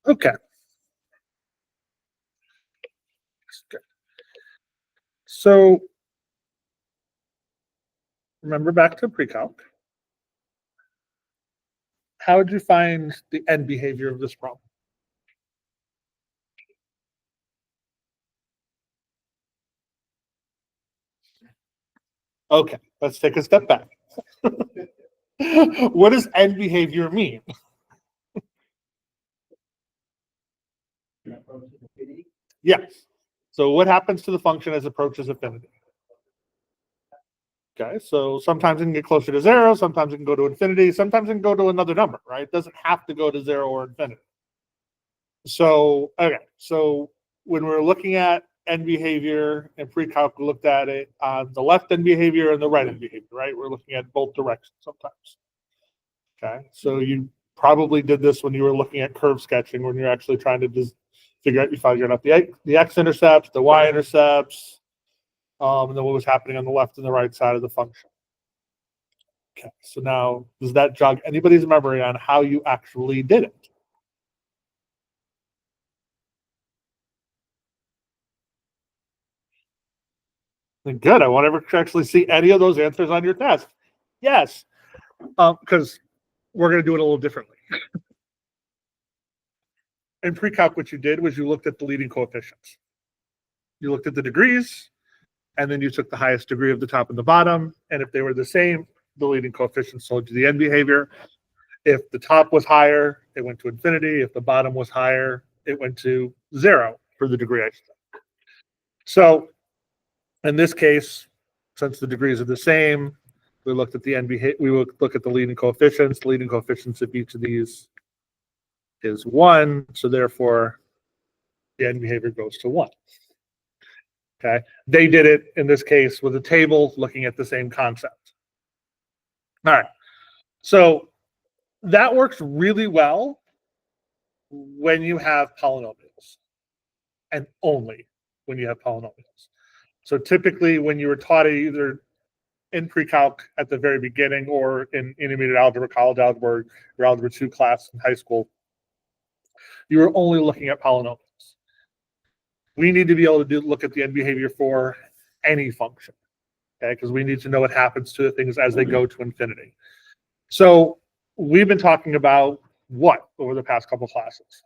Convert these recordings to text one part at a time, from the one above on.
Okay. So remember back to pre-calc. How would you find the end behavior of this problem? Okay, let's take a step back. What does end behavior mean? Yes. So what happens to the function as it approaches infinity? Okay, so sometimes it can get closer to 0, sometimes it can go to infinity, sometimes it can go to another number, right? It doesn't have to go to 0 or infinity. So, okay, so when we're looking at end behavior and pre-calc, we looked at it on the left end behavior and the right end behavior, right? We're looking at both directions sometimes. Okay, so you probably did this when you were looking at curve sketching, when you're actually trying to figure out the x-intercepts, the y-intercepts, and then what was happening on the left and the right side of the function. Okay, so now does that jog anybody's memory on how you actually did it? Good. I want to actually see any of those answers on your test. Yes, because we're going to do it a little differently. In pre-calc, what you did was you looked at the leading coefficients. You looked at the degrees, and then you took the highest degree of the top and the bottom, and if they were the same, the leading coefficients told you the end behavior. If the top was higher, it went to infinity. If the bottom was higher, it went to 0 for the degree. So in this case, since the degrees are the same, we looked at the end behavior. We would look at the leading coefficients. The leading coefficients of each of these is 1, so therefore the end behavior goes to 1. Okay, they did it in this case with a table looking at the same concept. All right, so that works really well when you have polynomials, and only when you have polynomials. So typically when you were taught it either in pre-calc at the very beginning or in intermediate algebra, college algebra, or algebra 2 class in high school, you were only looking at polynomials. We need to be able to look at the end behavior for any function, okay? Because we need to know what happens to the things as they go to infinity. So we've been talking about what over the past couple classes?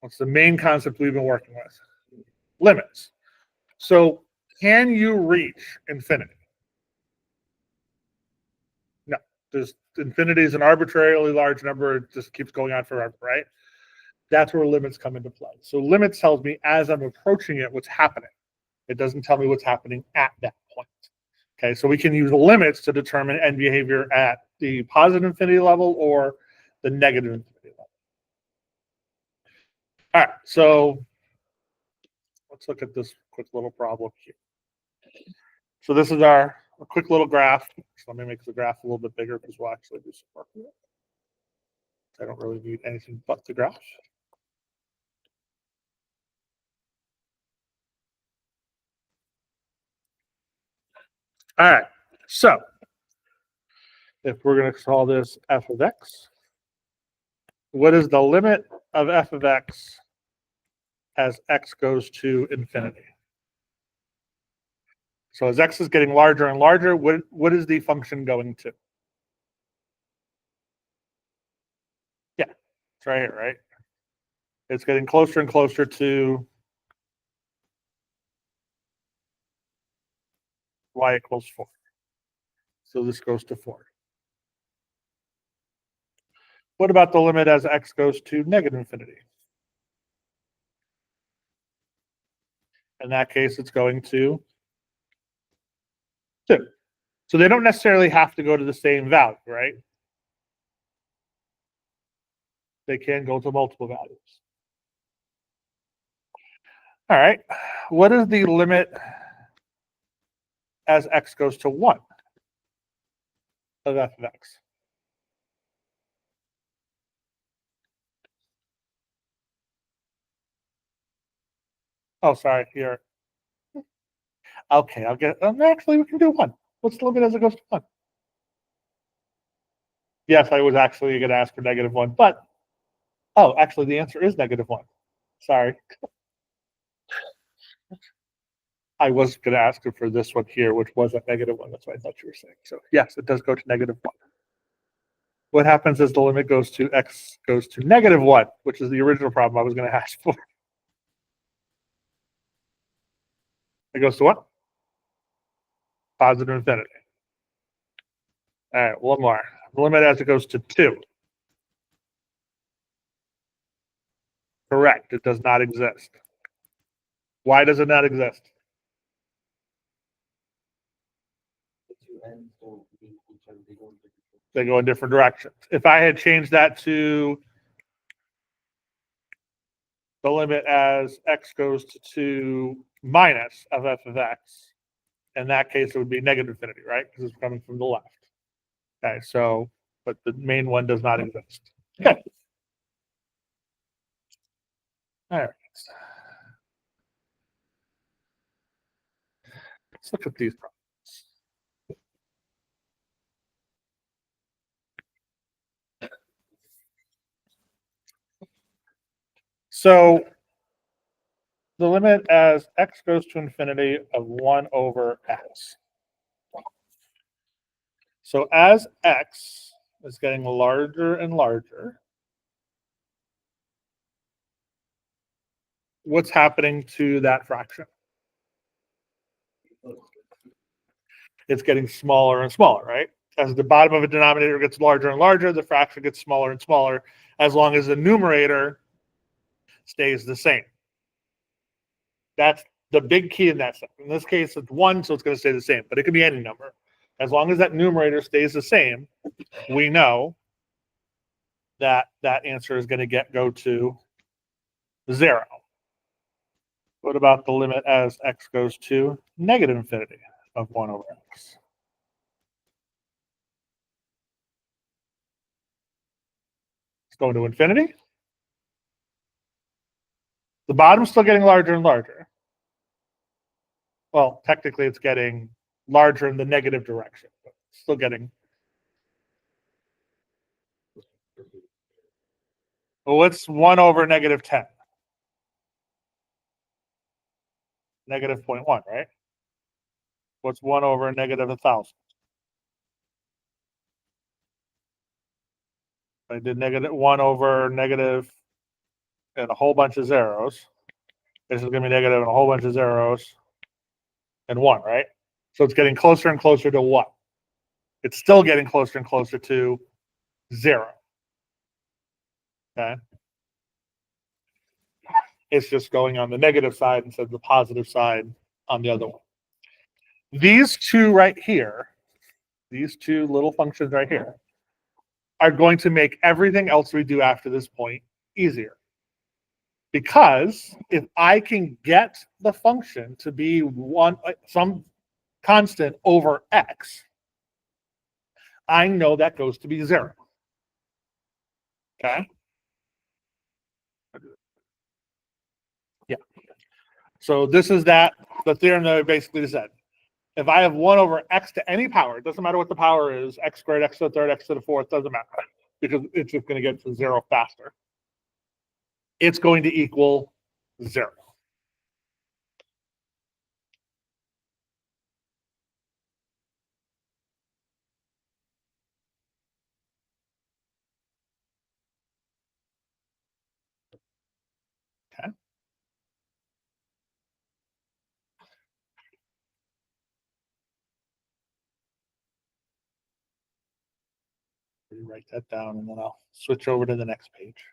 What's the main concept we've been working with? Limits. So can you reach infinity? No. Infinity is an arbitrarily large number. It just keeps going on forever, right? That's where limits come into play. So limits tells me as I'm approaching it, what's happening. It doesn't tell me what's happening at that point. Okay, so we can use limits to determine end behavior at the positive infinity level or the negative infinity level. All right, so let's look at this quick little problem here. So this is a quick little graph. So let me make the graph a little bit bigger because we'll actually do some work with it. I don't really need anything but the graph. All right, so if we're going to call this f of x, what is the limit of f of x as x goes to infinity? So as x is getting larger and larger, what is the function going to? Yeah, it's right here, right? It's getting closer and closer to y equals 4. So this goes to 4. What about the limit as x goes to negative infinity? In that case, it's going to 2. So they don't necessarily have to go to the same value, right? They can go to multiple values. All right. What is the limit as x goes to 1 of f of x? Oh, sorry, here. Okay, I'll get actually we can do 1. What's the limit as it goes to 1? Yes, I was actually going to ask for -1, but Oh, actually, the answer is -1. Sorry. I was going to ask her for this one here, which was at -1. That's what I thought you were saying. So yes, it does go to -1. What happens as the limit goes to x goes to -1, which is the original problem I was going to ask for. It goes to what? Positive infinity. All right, one more. The limit as it goes to 2. Correct. It does not exist. Why does it not exist? They go in different directions. If I had changed that to the limit as x goes to 2 minus of f of x, in that case, it would be negative infinity, right? Because it's coming from the left. Okay, so, but the main one does not exist. Okay. All right. Let's look at these problems. So the limit as x goes to infinity of 1 over x. So as x is getting larger and larger, what's happening to that fraction? It's getting smaller and smaller, right? As the bottom of a denominator gets larger and larger, the fraction gets smaller and smaller, as long as the numerator stays the same. That's the big key in that. In this case, it's 1, so it's going to stay the same, but it could be any number. As long as that numerator stays the same, we know that that answer is going to go to 0. What about the limit as x goes to negative infinity of 1 over x? It's going to infinity. The bottom's still getting larger and larger. Well, technically, it's getting larger in the negative direction, but still getting. Well, what's 1 over negative 10? Negative 0.1, right? What's 1 over negative 1,000? I did negative 1 over negative and a whole bunch of zeros. This is going to be negative and a whole bunch of zeros and 1, right? So it's getting closer and closer to what? It's still getting closer and closer to 0. Okay. It's just going on the negative side instead of the positive side on the other one. These two right here, these two little functions right here, are going to make everything else we do after this point easier. Because if I can get the function to be some constant over x, I know that goes to be 0. Okay. Yeah. So this is the theorem that I basically said. If I have 1 over x to any power, it doesn't matter what the power is, x squared, x to the third, x to the fourth, doesn't matter, because it's just going to get to 0 faster. It's going to equal 0. Okay. Write that down, and then I'll switch over to the next page.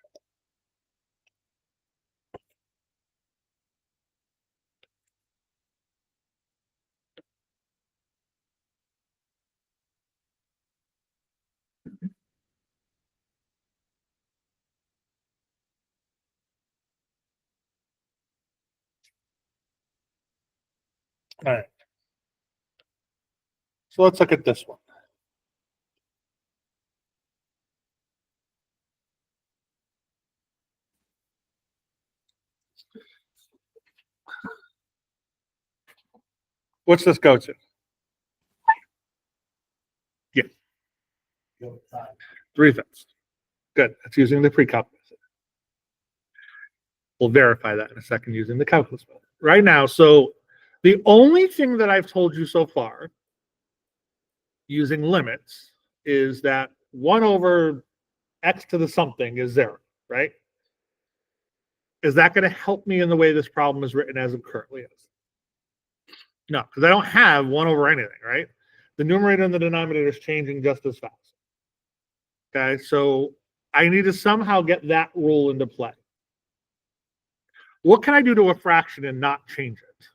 All right. So let's look at this one. What's this go to? Yeah. 3/5. Good. That's using the pre-calc method. We'll verify that in a second using the calculus method. Right now, so the only thing that I've told you so far using limits is that 1 over x to the something is 0, right? Is that going to help me in the way this problem is written as it currently is? No, because I don't have 1 over anything, right? The numerator and the denominator is changing just as fast. Okay, so I need to somehow get that rule into play. What can I do to a fraction and not change it?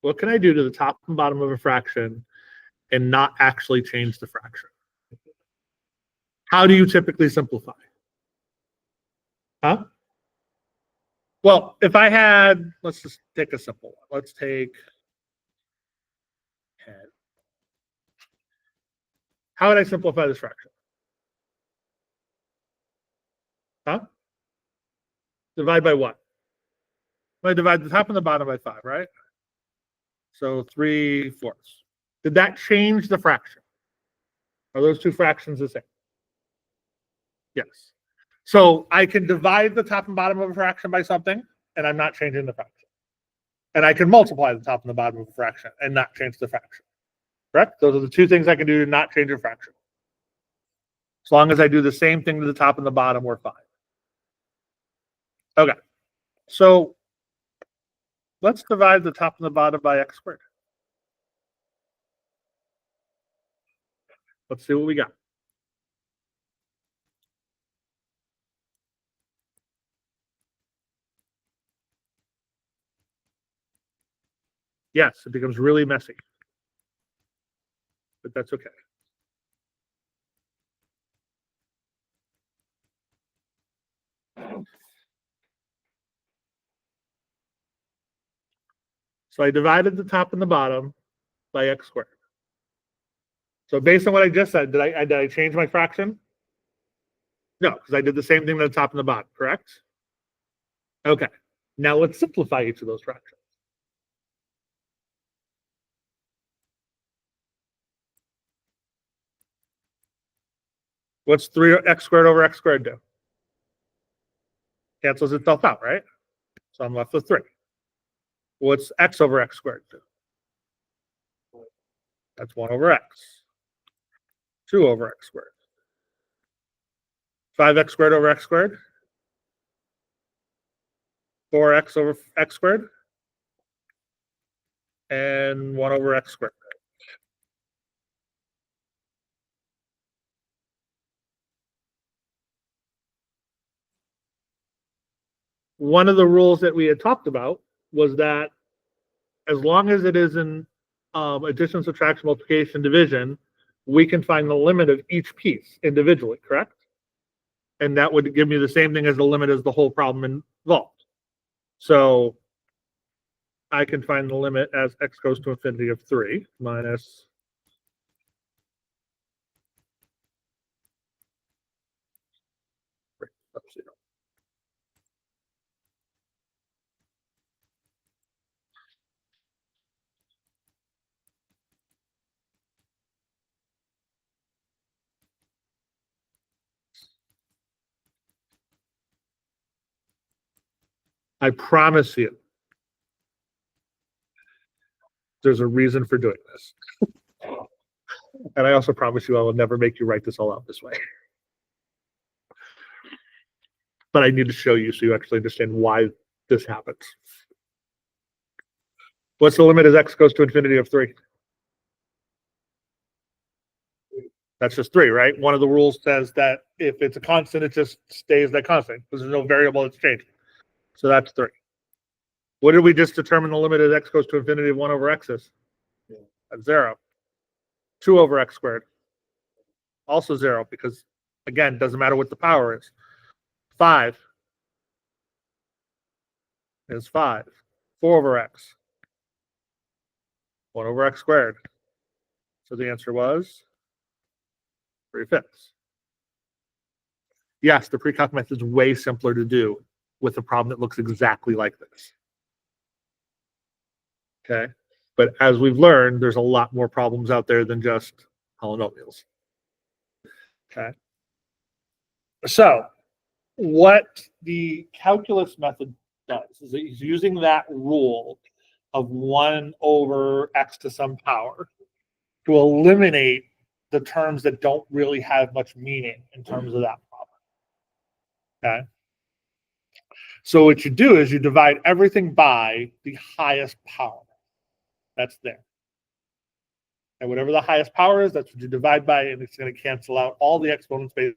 What can I do to the top and bottom of a fraction and not actually change the fraction? How do you typically simplify? Huh? Well, if I had, let's just take a simple one. Let's take head. How would I simplify this fraction? Huh? Divide by what? I divide the top and the bottom by 5, right? So 3/4. Did that change the fraction? Are those two fractions the same? Yes. So I can divide the top and bottom of a fraction by something, and I'm not changing the fraction. And I can multiply the top and the bottom of a fraction and not change the fraction. Correct? Those are the two things I can do to not change a fraction. As long as I do the same thing to the top and the bottom, we're fine. Okay. So let's divide the top and the bottom by x squared. Let's see what we got. Yes, it becomes really messy, but that's okay. So I divided the top and the bottom by x squared. So based on what I just said, did I change my fraction? No, because I did the same thing to the top and the bottom, correct? Okay. Now let's simplify each of those fractions. What's 3x squared over x squared do? Cancels itself out, right? So I'm left with 3. What's x over x squared do? That's 1 over x. 2 over x squared. 5x squared over x squared. 4x over x squared. And 1 over x squared. One of the rules that we had talked about was that as long as it is in addition, subtraction, multiplication, division, we can find the limit of each piece individually, correct? And that would give me the same thing as the limit as the whole problem involved. So I can find the limit as x goes to infinity of 3 minus zero. I promise you, there's a reason for doing this. And I also promise you I will never make you write this all out this way. But I need to show you so you actually understand why this happens. What's the limit as x goes to infinity of 3? That's just 3, right? One of the rules says that if it's a constant, it just stays that constant because there's no variable that's changing. So that's 3. What did we just determine the limit as x goes to infinity of 1 over x is? That's 0. 2 over x squared. Also 0 because, again, it doesn't matter what the power is. 5 is 5. 4 over x. 1 over x squared. So the answer was 3/5. Yes, the pre-calc method is way simpler to do with a problem that looks exactly like this. Okay, but as we've learned, there's a lot more problems out there than just polynomials. Okay. So what the calculus method does is it's using that rule of 1 over x to some power to eliminate the terms that don't really have much meaning in terms of that problem. Okay. So what you do is you divide everything by the highest power. That's there. And whatever the highest power is, that's what you divide by, and it's going to cancel out all the exponents based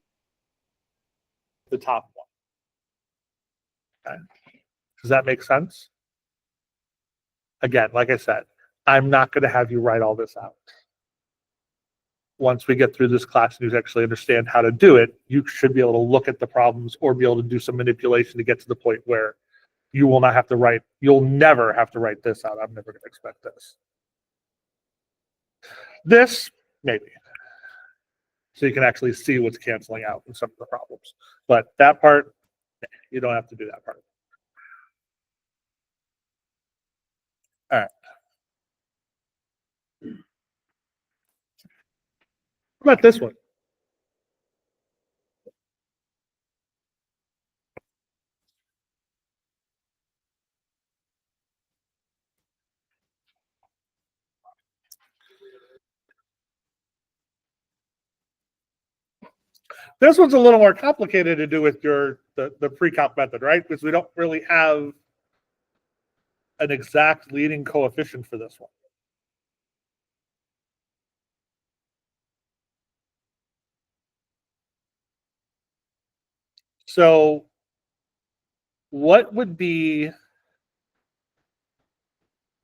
on the top one. Okay. Does that make sense? Again, like I said, I'm not going to have you write all this out. Once we get through this class and you actually understand how to do it, you should be able to look at the problems or be able to do some manipulation to get to the point where you will not have to write, you'll never have to write this out. I'm never going to expect this. This, maybe. So you can actually see what's canceling out in some of the problems. But that part, you don't have to do that part. All right. What about this one? This one's a little more complicated to do with the pre-calc method, right? Because we don't really have an exact leading coefficient for this one. So what would be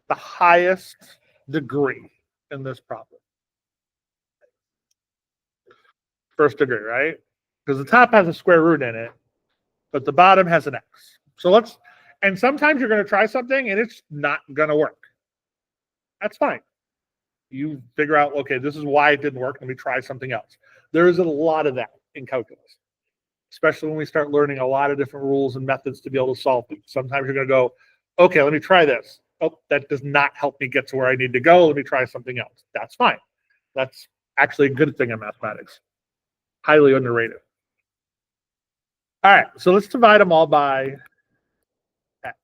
the highest degree in this problem? First degree, right? Because the top has a square root in it, but the bottom has an x. So let's, and sometimes you're going to try something and it's not going to work. That's fine. You figure out, okay, this is why it didn't work. Let me try something else. There is a lot of that in calculus, especially when we start learning a lot of different rules and methods to be able to solve things. Sometimes you're going to go, okay, let me try this. Oh, that does not help me get to where I need to go. Let me try something else. That's fine. That's actually a good thing in mathematics. Highly underrated. All right, so let's divide them all by x.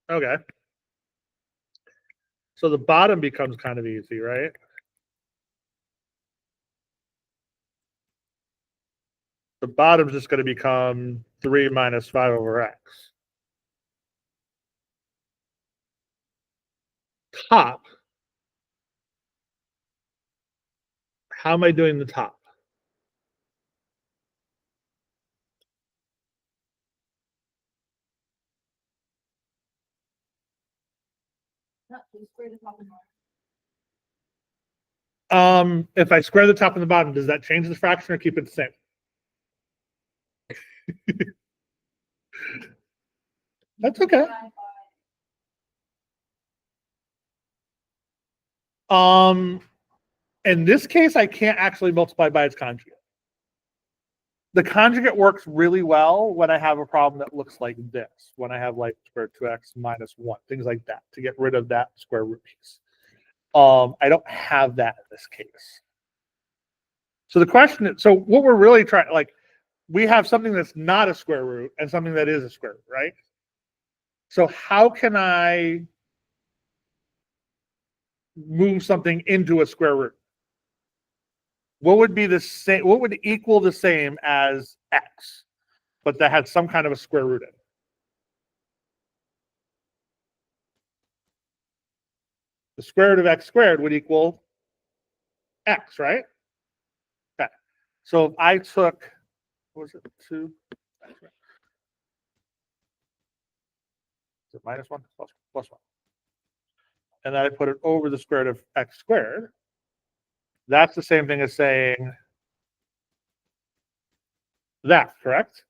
Okay. So the bottom becomes kind of easy, right? The bottom is just going to become 3 minus 5 over x. Top. How am I doing the top? If I square the top and the bottom, does that change the fraction or keep it the same? That's okay. In this case, I can't actually multiply by its conjugate. The conjugate works really well when I have a problem that looks like this, when I have like square root 2x minus 1, things like that, to get rid of that square root piece. I don't have that in this case. So the question is, so what we're really trying, like, we have something that's not a square root and something that is a square root, right? So how can I move something into a square root? What would be the same? What would equal the same as x, but that had some kind of a square root in it? The square root of x squared would equal x, right? Okay. So if I took, what was it, 2? Is it minus 1? Plus 1. And then I put it over the square root of x squared. That's the same thing as saying that, correct?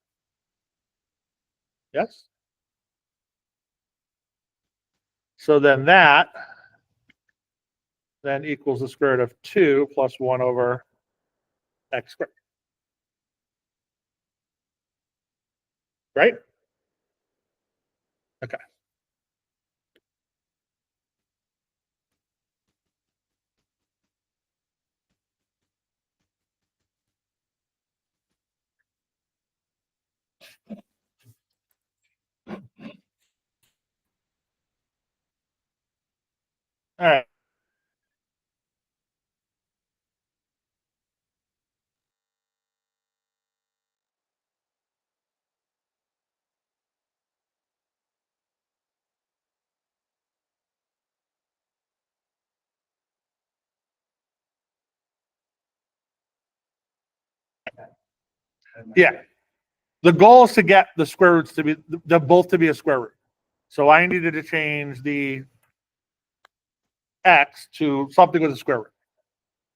Yes? So then that then equals the square root of 2 plus 1 over x squared. Right? Okay. All right. Yeah. The goal is to get the square roots to be both to be a square root. So I needed to change the x to something with a square root.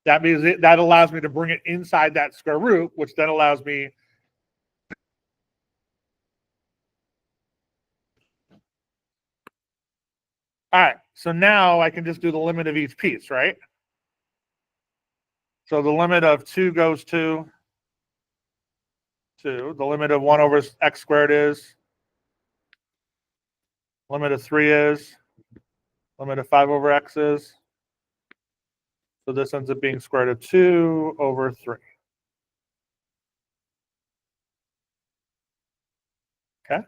That means that allows me to bring it inside that square root, which then allows me. All right. So now I can just do the limit of each piece, right? So the limit of 2 goes to 2. The limit of 1 over x squared is. Limit of 3 is. Limit of 5 over x is. So this ends up being square root of 2 over 3. Okay.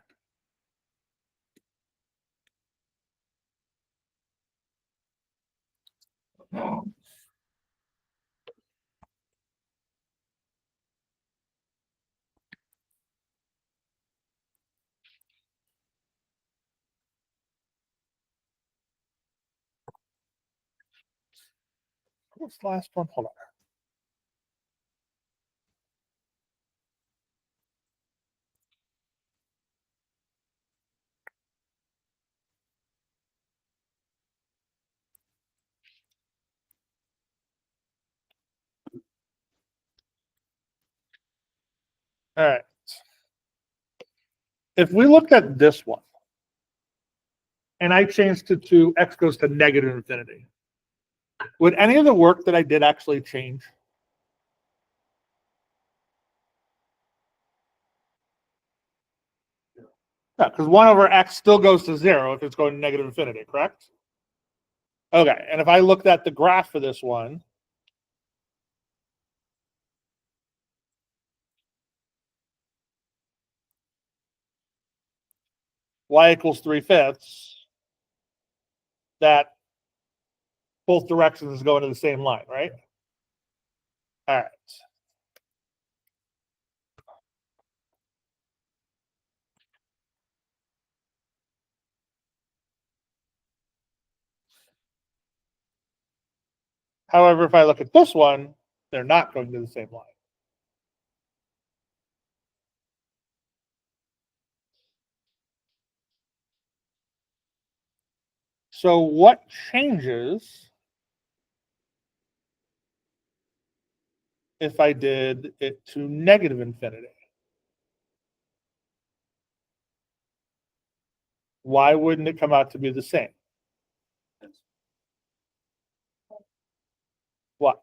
What's the last one? Hold on. All right. If we looked at this one, and I changed it to x goes to negative infinity, would any of the work that I did actually change? No, because 1 over x still goes to 0 if it's going to negative infinity, correct? Okay, and if I looked at the graph for this one, y equals 3/5, that both directions go into the same line, right? All right. However, if I look at this one, they're not going to the same line. So what changes if I did it to negative infinity? Why wouldn't it come out to be the same? What?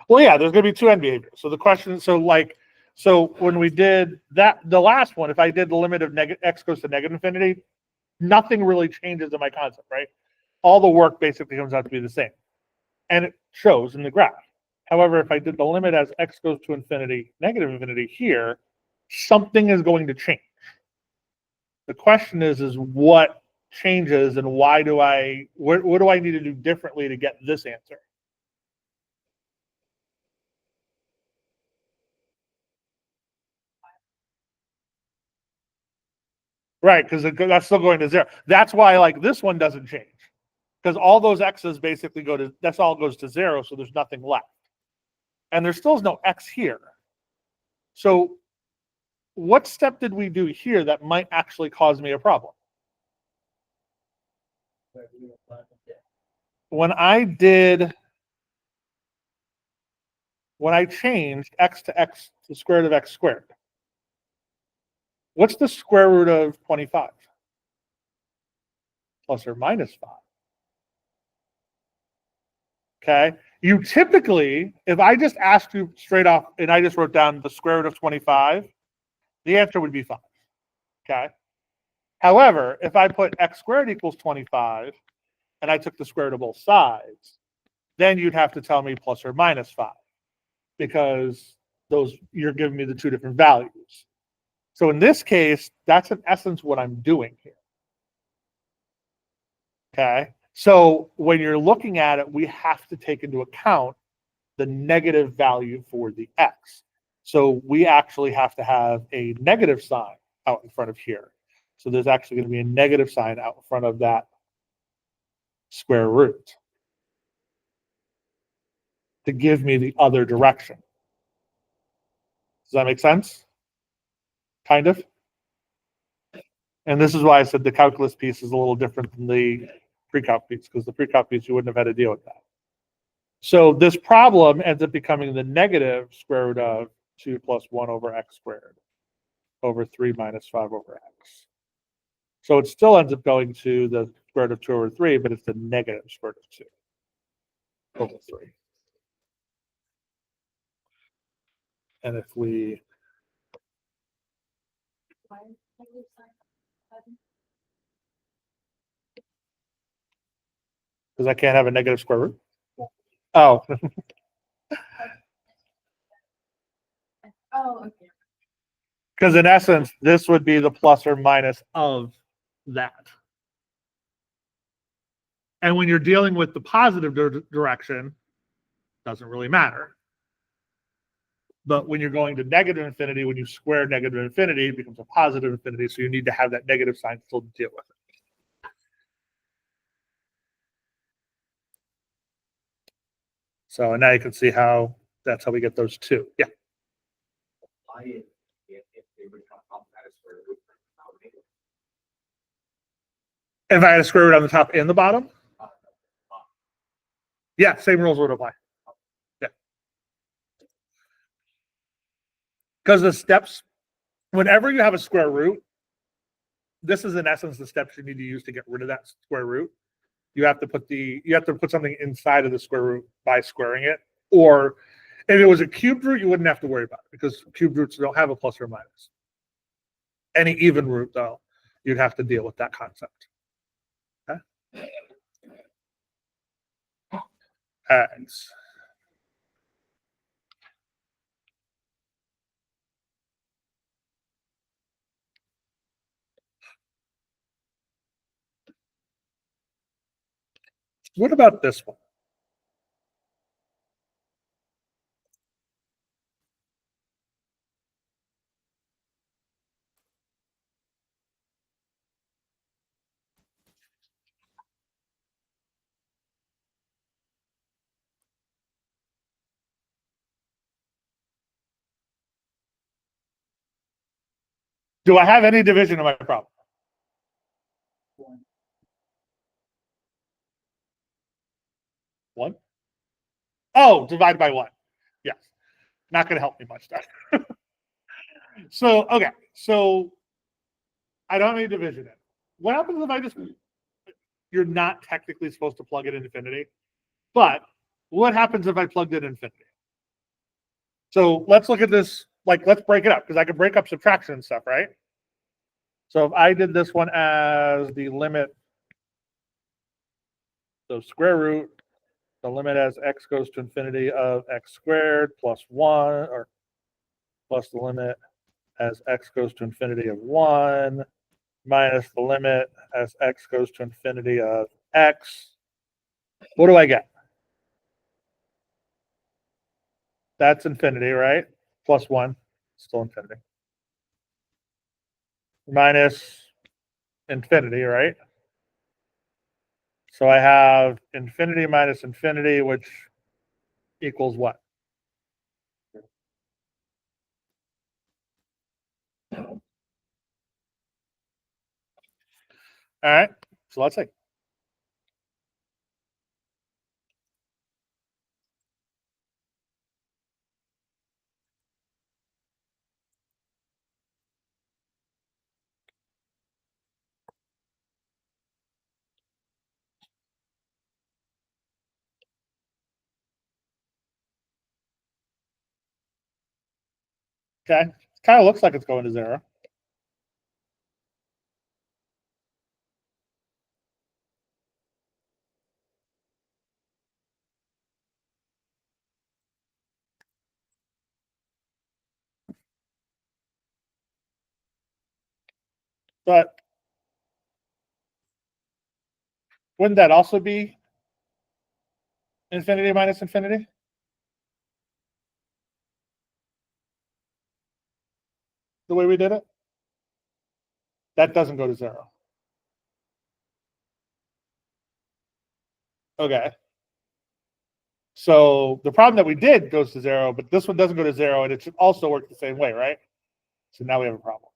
Well, yeah, there's going to be two end behaviors. So the question, so when we did that, the last one, if I did the limit of x goes to negative infinity, nothing really changes in my concept, right? All the work basically comes out to be the same. And it shows in the graph. However, if I did the limit as x goes to infinity, negative infinity here, something is going to change. The question is what changes and why do what do I need to do differently to get this answer? Right, because that's still going to 0. That's why like this one doesn't change. Because all those x's basically that's all goes to 0, so there's nothing left. And there still is no x here. So what step did we do here that might actually cause me a problem? When I did when I changed x to the square root of x squared, what's the square root of 25? Plus or minus 5. Okay. You typically, if I just asked you straight off and I just wrote down the square root of 25, the answer would be 5. Okay. However, if I put x squared equals 25 and I took the square root of both sides, then you'd have to tell me plus or minus 5 because you're giving me the two different values. So in this case, that's in essence what I'm doing here. Okay. So when you're looking at it, we have to take into account the negative value for the x. So we actually have to have a negative sign out in front of here. So there's actually going to be a negative sign out in front of that square root to give me the other direction. Does that make sense? Kind of. And this is why I said the calculus piece is a little different than the pre-calc piece, because the pre-calc piece, you wouldn't have had to deal with that. So this problem ends up becoming the negative square root of 2 plus 1 over x squared over 3 minus 5 over x. So it still ends up going to the square root of 2 over 3, but it's the negative square root of 2 over 3. And if we... Because I can't have a negative square root. Oh. Oh, okay. Because in essence, this would be the plus or minus of that. And when you're dealing with the positive direction, doesn't really matter. But when you're going to negative infinity, when you square negative infinity, it becomes a positive infinity. So you need to have that negative sign still to deal with it. So now you can see how that's how we get those two. Yeah. If I had a square root on the top and the bottom? Yeah, same rules would apply. Yeah. Because the steps, whenever you have a square root, this is in essence the steps you need to use to get rid of that square root. You have to put something inside of the square root by squaring it. Or if it was a cubed root, you wouldn't have to worry about it because cubed roots don't have a plus or minus. Any even root, though, you'd have to deal with that concept. Okay? And what about this one? Do I have any division in my problem? One? Oh, divide by one. Yes. Not going to help me much there. So, okay. So I don't have any division in. What happens if I just, you're not technically supposed to plug it in infinity, but what happens if I plugged in infinity? So let's look at this, like, let's break it up because I can break up subtraction and stuff, right? So if I did this one as the limit, so square root, the limit as x goes to infinity of x squared plus 1, or plus the limit as x goes to infinity of 1, minus the limit as x goes to infinity of x. What do I get? That's infinity, right? Plus 1, still infinity. Minus infinity, right? So I have infinity minus infinity, which equals what? All right, so let's see. Okay, kind of looks like it's going to 0. But wouldn't that also be infinity minus infinity? The way we did it? That doesn't go to 0. Okay. So the problem that we did goes to 0, but this one doesn't go to 0, and it should also work the same way, right? So now we have a problem.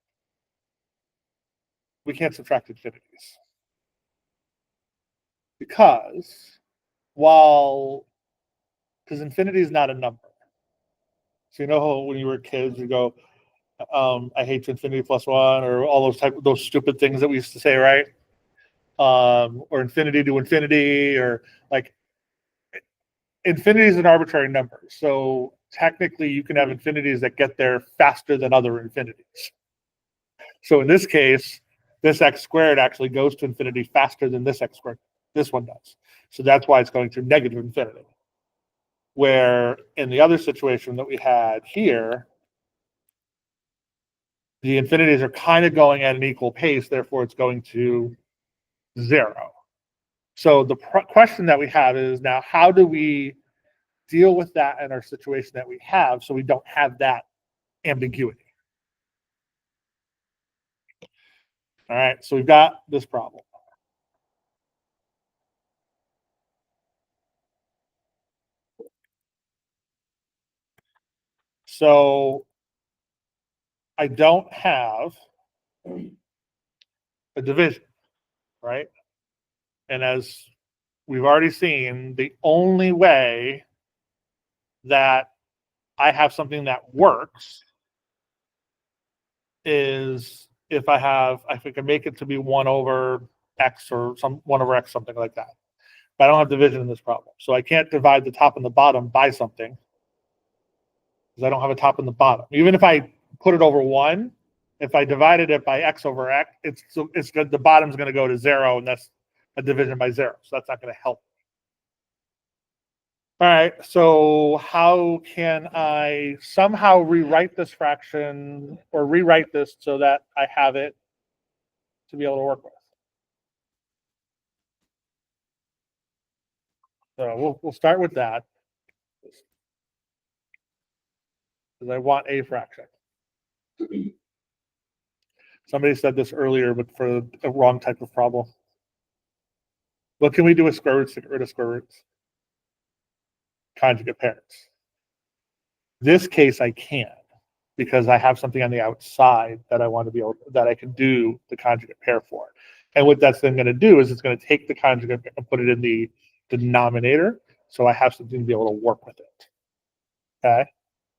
We can't subtract infinities. Because infinity is not a number. So you know how when you were kids, you go, I hate infinity plus 1, or all those stupid things that we used to say, right? Or infinity to infinity, or like infinity is an arbitrary number. So technically you can have infinities that get there faster than other infinities. So in this case, this x squared actually goes to infinity faster than this x squared. This one does. So that's why it's going to negative infinity. Where in the other situation that we had here, the infinities are kind of going at an equal pace, therefore it's going to 0. So the question that we have is now, how do we deal with that in our situation that we have so we don't have that ambiguity? All right, so we've got this problem. So I don't have a division, right? And as we've already seen, the only way that I have something that works is if I can make it to be 1 over x, or 1 over x, something like that. But I don't have division in this problem. So I can't divide the top and the bottom by something because I don't have a top and the bottom. Even if I put it over 1, if I divided it by x over x, it's good. The bottom's going to go to 0, and that's a division by 0. So that's not going to help. All right, so how can I somehow rewrite this fraction, or rewrite this so that I have it to be able to work with? So we'll start with that, because I want a fraction. Somebody said this earlier, but for a wrong type of problem. What can we do with square roots to get rid of square roots? Conjugate pairs. This case I can, because I have something on the outside that I want to be able that I can do the conjugate pair for. And what that's then going to do is it's going to take the conjugate and put it in the denominator, so I have something to be able to work with it. Okay,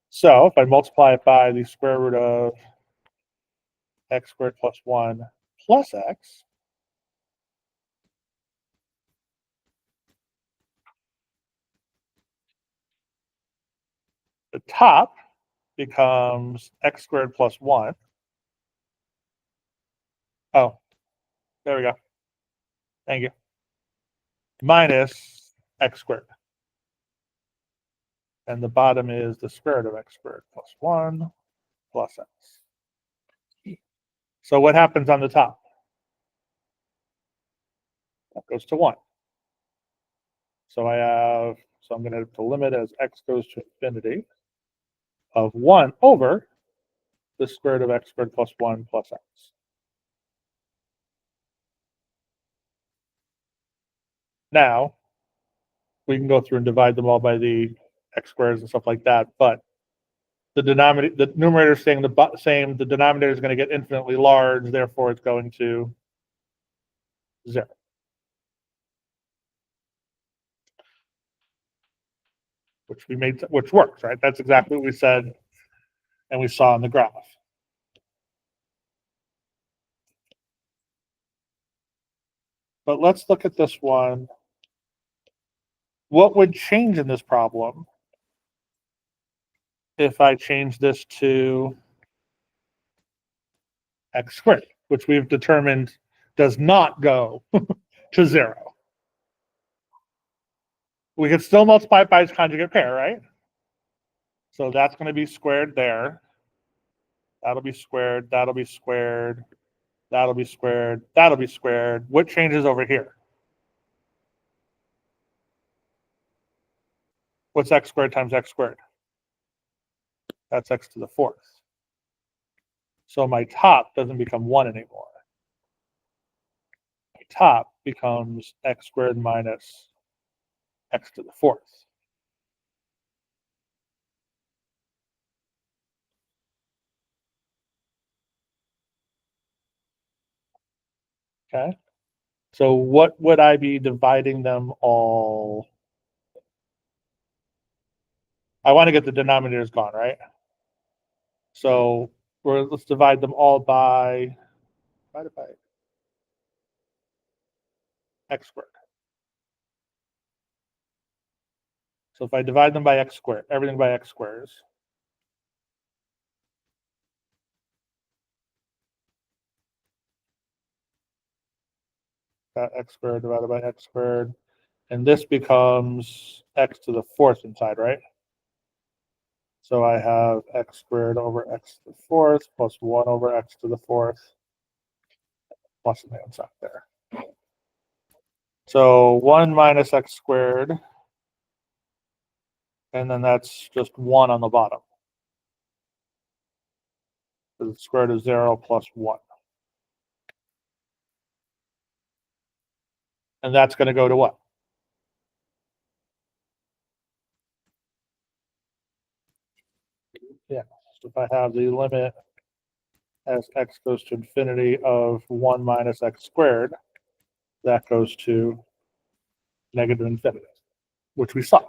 so if I multiply it by the square root of x squared plus 1 plus x, the top becomes x squared plus 1. Oh, there we go. Thank you. Minus x squared. And the bottom is the square root of x squared plus 1 plus x. So what happens on the top? That goes to 1. So I'm going to have to limit as x goes to infinity of 1 over the square root of x squared plus 1 plus x. Now, we can go through and divide them all by the x squares and stuff like that, but the numerator is staying the same, the denominator is going to get infinitely large, therefore it's going to 0. Which works, right? That's exactly what we said and we saw in the graph. But let's look at this one. What would change in this problem if I change this to x squared, which we've determined does not go to 0. We can still multiply it by its conjugate pair, right? So that's going to be squared there. That'll be squared. That'll be squared. That'll be squared. That'll be squared. What changes over here? What's x squared times x squared? That's x to the 4th. So my top doesn't become 1 anymore. My top becomes x squared minus x to the 4th. Okay. So what would I be dividing them all? I want to get the denominators gone, right? So let's divide them all by x squared. So if I divide them by x squared, everything by x squares, got x squared divided by x squared, and this becomes x to the 4th inside, right? So I have x squared over x to the 4th plus 1 over x to the 4th plus the inside there. So 1 minus x squared, and then that's just 1 on the bottom. So the square root of 0 plus 1. And that's going to go to what? Yeah. So if I have the limit as x goes to infinity of 1 minus x squared, that goes to negative infinity, which we saw.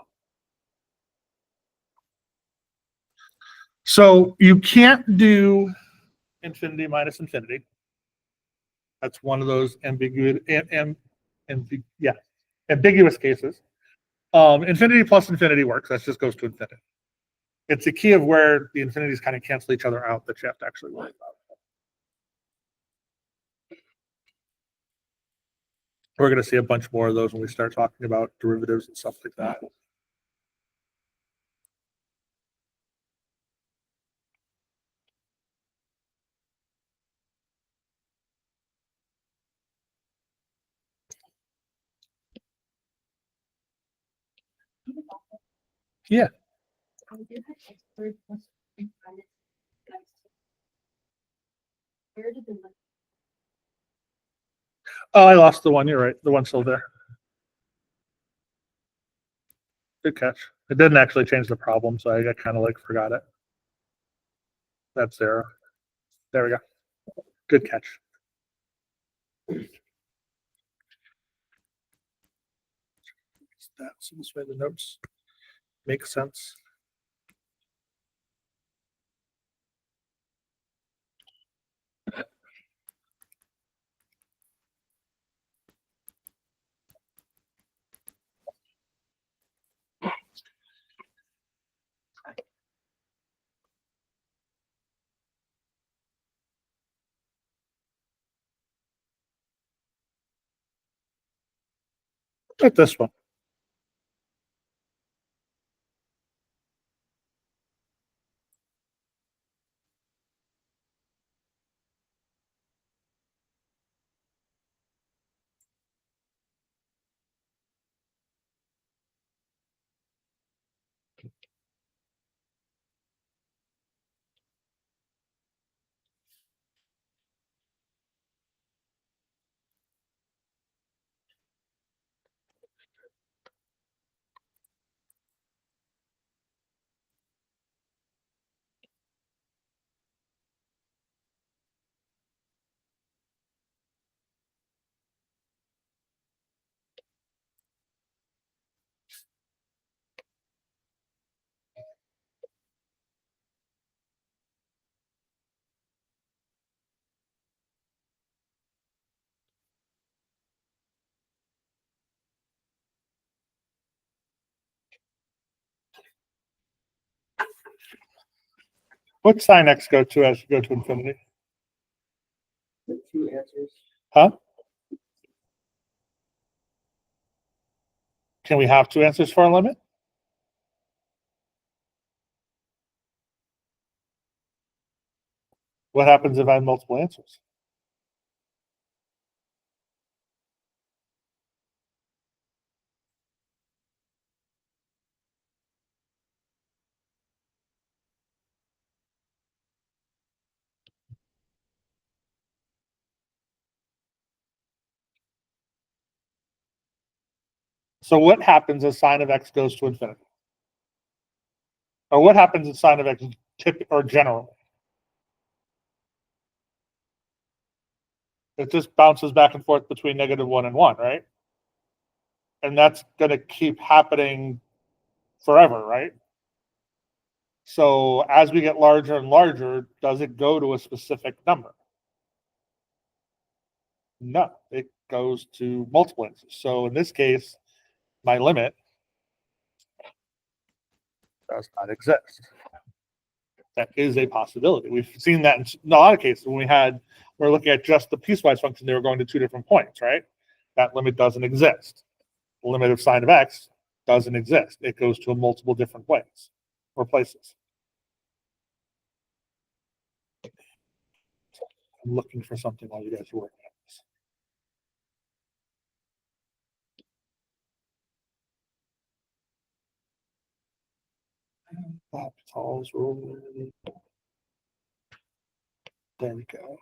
So you can't do infinity minus infinity. That's one of those ambiguous cases. Infinity plus infinity works. That just goes to infinity. It's a key of where the infinities kind of cancel each other out that you have to actually worry about. We're going to see a bunch more of those when we start talking about derivatives and stuff like that. Yeah. Oh, I lost the one. You're right. The one's still there. Good catch. It didn't actually change the problem, so I kind of like forgot it. That's 0. There we go. Good catch. So this way the notes make sense. Like this one. What sign x go to as you go to infinity? Huh? Can we have two answers for our limit? What happens if I have multiple answers? So what happens as sine of x goes to infinity? Or what happens as sine of x or generally? It just bounces back and forth between -1 and 1, right? And that's going to keep happening forever, right? So as we get larger and larger, does it go to a specific number? No, it goes to multiple answers. So in this case, my limit does not exist. That is a possibility. We've seen that in a lot of cases when we're looking at just the piecewise function, they were going to two different points, right? That limit doesn't exist. The limit of sine of x doesn't exist. It goes to multiple different ways or places. I'm looking for something while you guys are working on this. Paul's rule. There we go.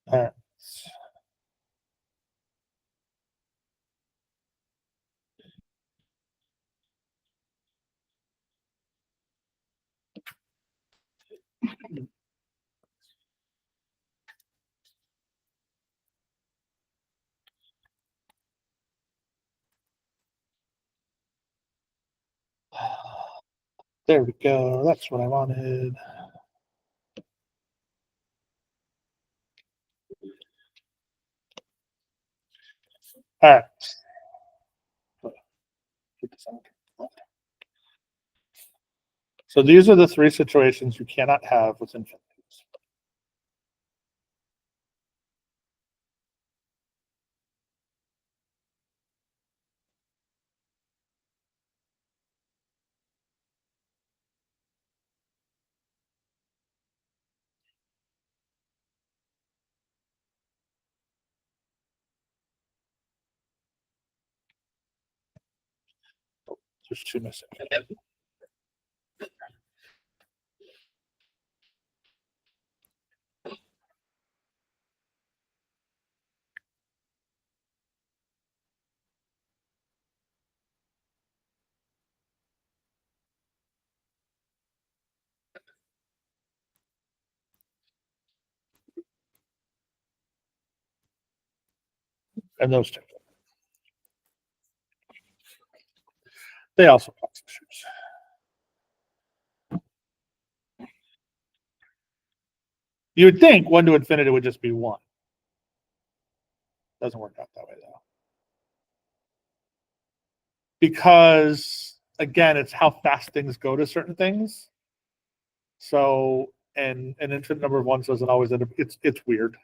All right. There we go. That's what I wanted. All right. So these are the three situations you cannot have with infinities. There's two missing. And those two. They also cause issues. You would think 1 to infinity would just be 1. Doesn't work out that way though. Because again, it's how fast things go to certain things. So and an infinite number of ones doesn't always end up it's weird.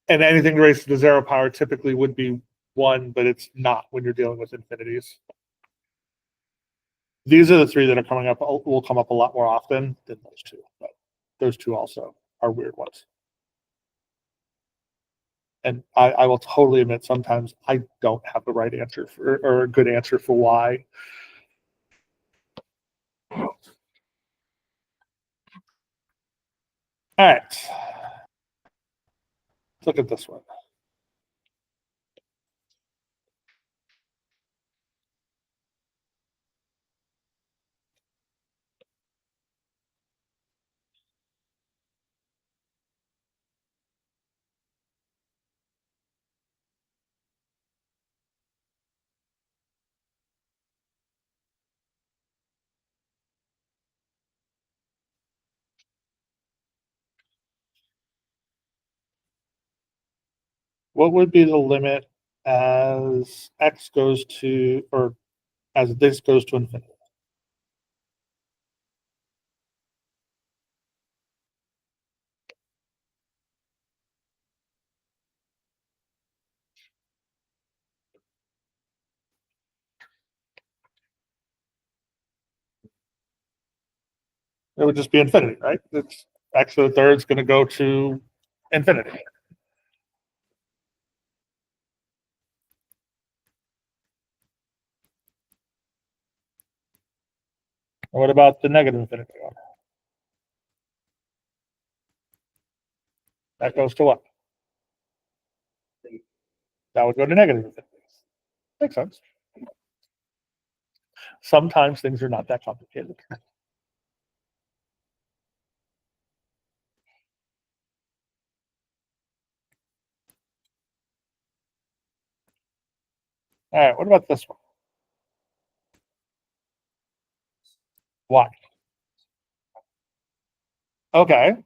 And anything raised to the 0 power typically would be 1, but it's not when you're dealing with infinities. These are the three that are coming up, will come up a lot more often than those two, but those two also are weird ones. And I will totally admit sometimes I don't have the right answer for, or a good answer for why. All right. Let's look at this one. What would be the limit as x goes to, or as this goes to infinity? It would just be infinity, right? It's x to the third is going to go to infinity. What about the negative infinity one? That goes to what? That would go to negative infinity. Makes sense. Sometimes things are not that complicated. All right, what about this one? Why? Okay.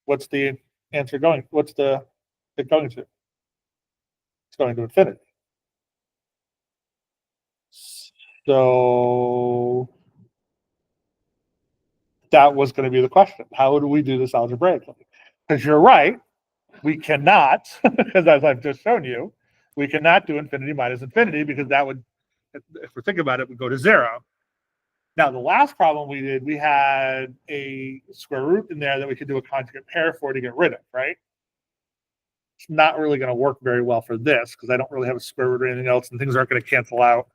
What's the answer going? What's the it going to? It's going to infinity. So that was going to be the question. How do we do this algebraically? Because you're right, we cannot, because as I've just shown you, we cannot do infinity minus infinity because that would, if we think about it, would go to zero. Now, the last problem we did, we had a square root in there that we could do a conjugate pair for to get rid of, right? It's not really going to work very well for this because I don't really have a square root or anything else, and things aren't going to cancel out.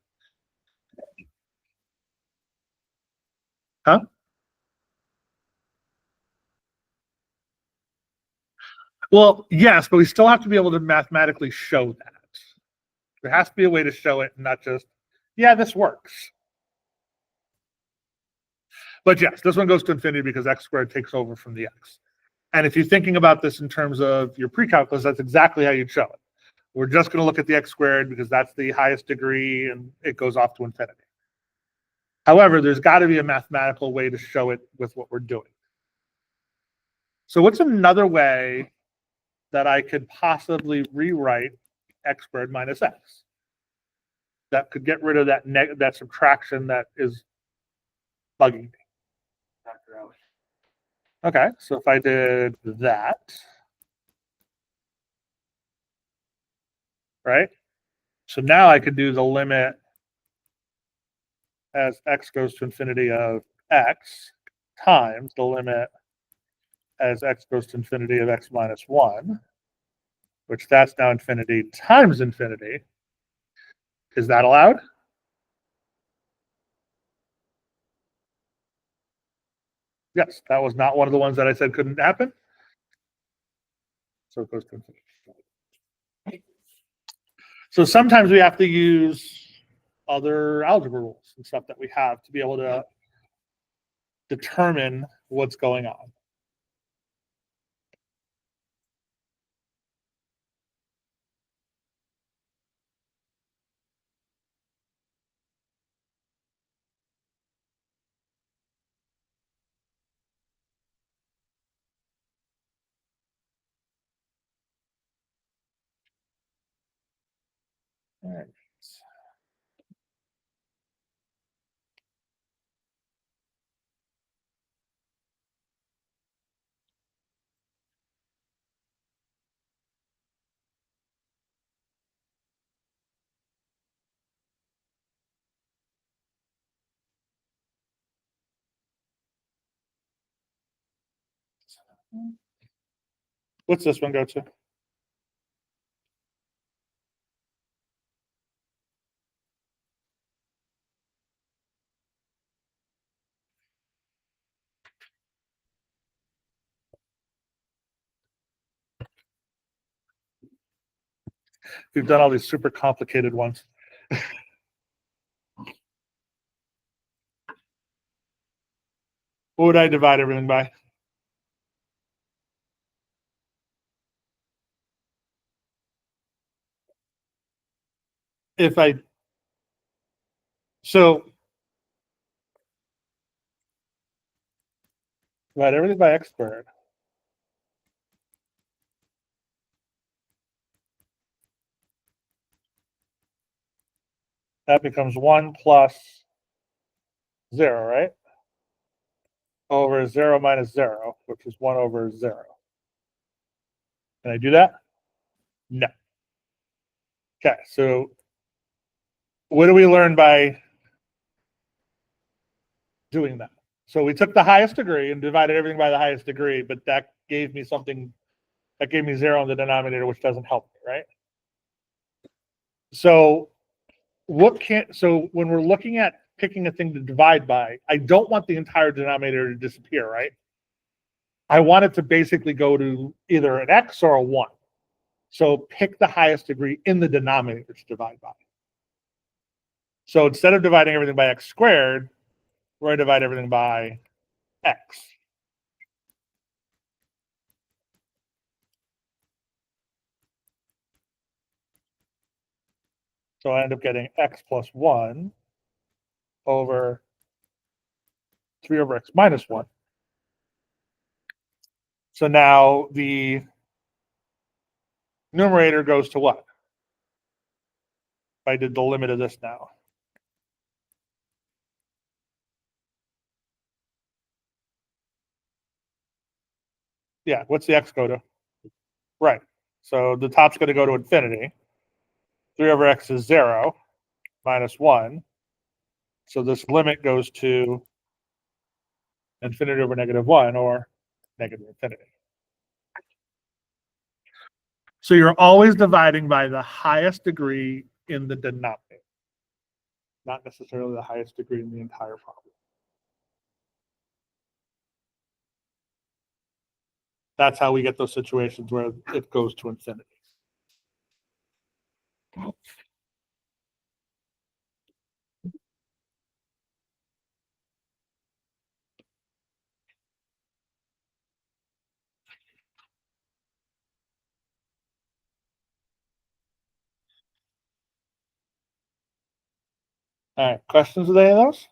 Huh? Well, yes, but we still have to be able to mathematically show that. There has to be a way to show it and not just, yeah, this works. But yes, this one goes to infinity because x squared takes over from the x. And if you're thinking about this in terms of your pre-calculus, that's exactly how you'd show it. We're just going to look at the x squared because that's the highest degree and it goes off to infinity. However, there's got to be a mathematical way to show it with what we're doing. So what's another way that I could possibly rewrite x squared minus x? That could get rid of that subtraction that is bugging me. Okay, so if I did that, right? So now I could do the limit as x goes to infinity of x times the limit as x goes to infinity of x minus 1, which that's now infinity times infinity. Is that allowed? Yes, that was not one of the ones that I said couldn't happen. So it goes to infinity. So sometimes we have to use other algebra rules and stuff that we have to be able to determine what's going on. All right. What's this one go to? We've done all these super complicated ones. What would I divide everything by? so divide everything by x squared. That becomes 1 plus 0, right? Over 0 minus 0, which is 1 over 0. Can I do that? No. Okay, so what do we learn by doing that? So we took the highest degree and divided everything by the highest degree, but that gave me something, that gave me 0 in the denominator, which doesn't help me, right? So so when we're looking at picking a thing to divide by, I don't want the entire denominator to disappear, right? I want it to basically go to either an x or a 1. So pick the highest degree in the denominator to divide by. So instead of dividing everything by x squared, we're going to divide everything by x. So I end up getting x plus 1 over 3 over x minus 1. So now the numerator goes to what? If I did the limit of this now. Yeah, what's the x go to? Right. So the top's going to go to infinity. 3 over x is 0 minus 1. So this limit goes to infinity over negative 1 or negative infinity. So you're always dividing by the highest degree in the denominator, not necessarily the highest degree in the entire problem. That's how we get those situations where it goes to infinity. All right, questions with any of those?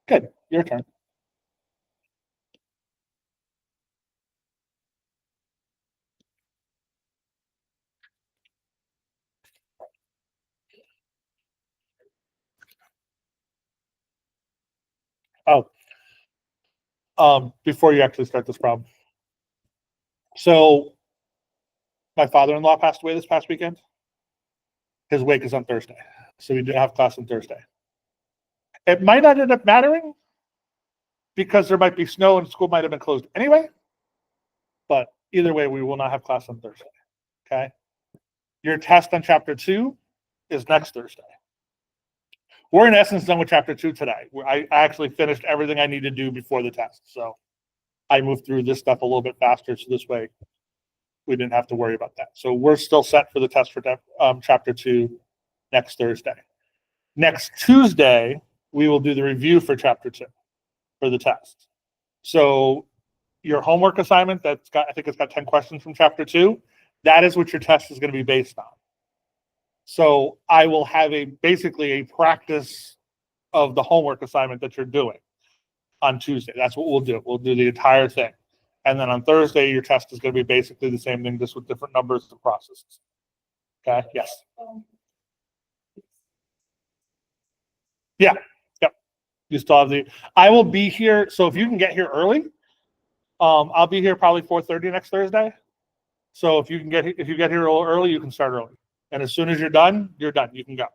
Good, your turn. Before you actually start this problem. So my father-in-law passed away this past weekend. His wake is on Thursday. So we didn't have class on Thursday. It might not end up mattering because there might be snow and school might have been closed anyway. But either way, we will not have class on Thursday. Okay. Your test on chapter 2 is next Thursday. We're in essence done with chapter 2 today. I actually finished everything I need to do before the test. So I moved through this stuff a little bit faster. So this way we didn't have to worry about that. So we're still set for the test for chapter 2 next Thursday. Next Tuesday, we will do the review for chapter 2 for the test. So your homework assignment, I think it's got 10 questions from chapter 2. That is what your test is going to be based on. So I will have basically a practice of the homework assignment that you're doing on Tuesday. That's what we'll do. We'll do the entire thing. And then on Thursday, your test is going to be basically the same thing, just with different numbers and processes. Okay, yes. Yeah, yep. You still have I will be here. So if you can get here early, I'll be here probably 4:30 next Thursday. So if you get here early, you can start early. And as soon as you're done, you can go.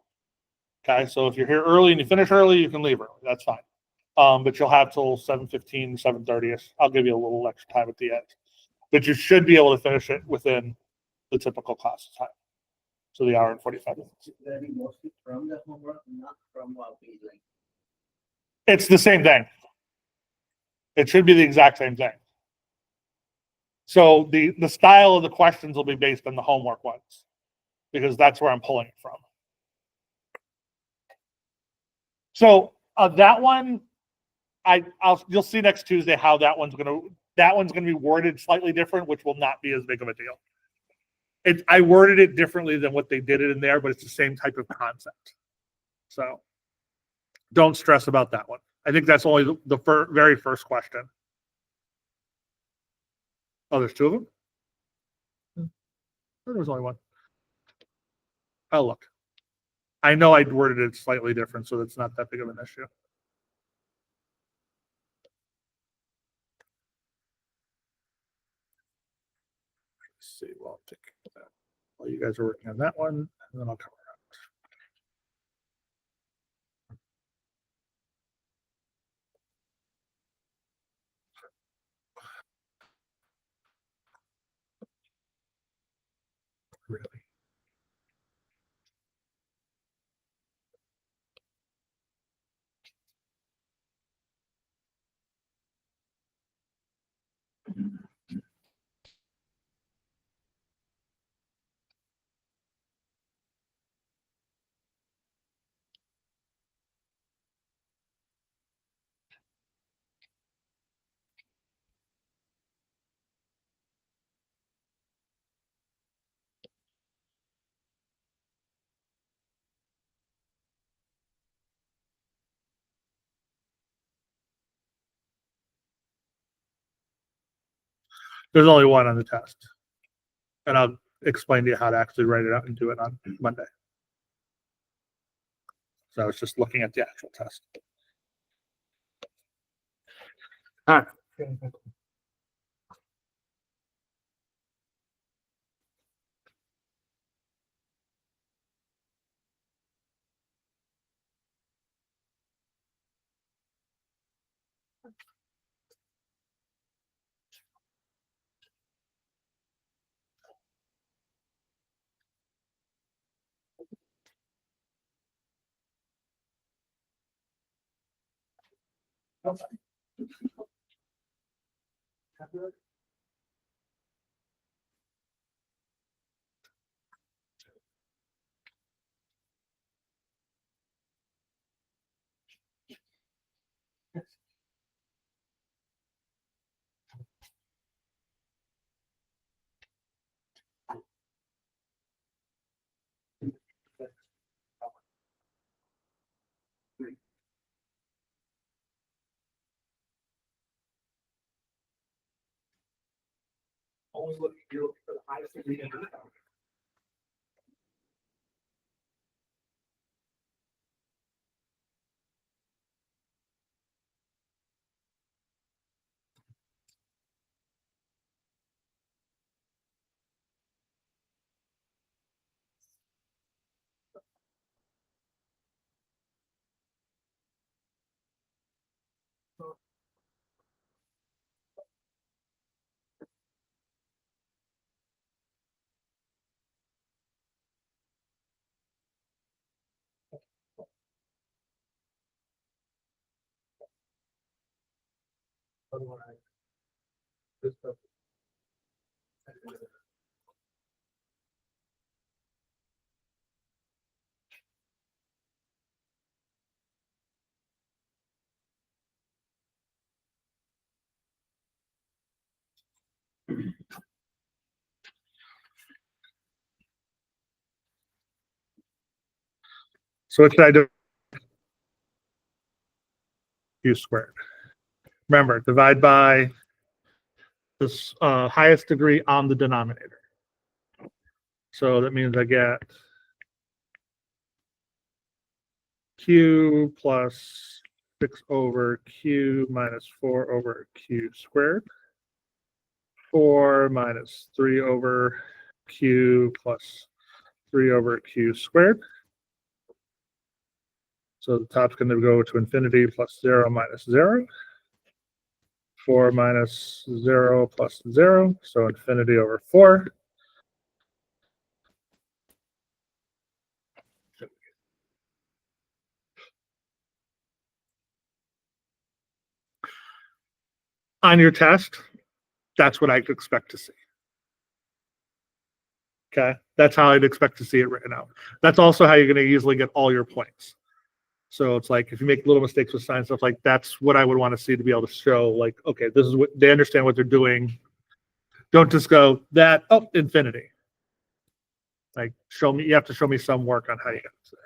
Okay, so if you're here early and you finish early, you can leave early. That's fine. But you'll have till 7:15, 7:30. I'll give you a little extra time at the end. But you should be able to finish it within the typical class time. So the hour and 45 minutes. Mostly from the homework, not from what we like. It's the same thing. It should be the exact same thing. So the style of the questions will be based on the homework ones, because that's where I'm pulling it from. So that one, you'll see next Tuesday how that one's going to be worded slightly different, which will not be as big of a deal. I worded it differently than what they did it in there, but it's the same type of concept. So don't stress about that one. I think that's only the very first question. Oh, there's two of them? There was only one. Oh, look. I know I worded it slightly different, so that's not that big of an issue. Let's see. Well, I'll take that while you guys are working on that one, and then I'll cover it. Really? There's only one on the test. And I'll explain to you how to actually write it out and do it on Monday. So I was just looking at the actual test. All right. Always look for the highest degree in the So what should I do? Q squared. Remember, divide by this highest degree on the denominator. So that means I get Q plus 6 over Q minus 4 over Q squared. 4 minus 3 over Q plus 3 over Q squared. So the top's going to go to infinity plus 0 minus 0. 4 minus 0 plus 0, so infinity over 4. On your test, that's what I'd expect to see. Okay, that's how I'd expect to see it written out. That's also how you're going to easily get all your points. So it's like if you make little mistakes with sign stuff, like that's what I would want to see to be able to show, like, okay, this is what they understand what they're doing. Don't just go that, oh, infinity. Like, show me, you have to show me some work on how you got there.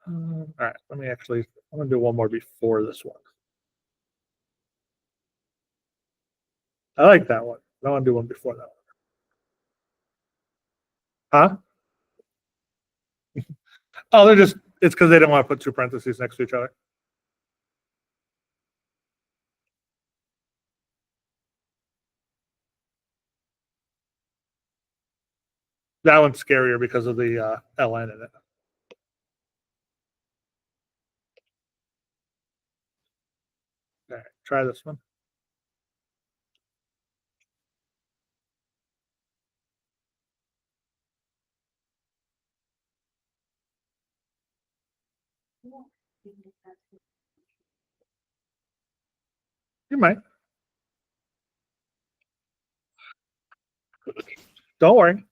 All right, let me actually, I'm gonna do one more before this one. I like that one. I want to do one before that one. Huh? Oh, they're just, it's because they don't want to put two parentheses next to each other. That one's scarier because of the ln in it. All right, try this one. You might. Don't worry.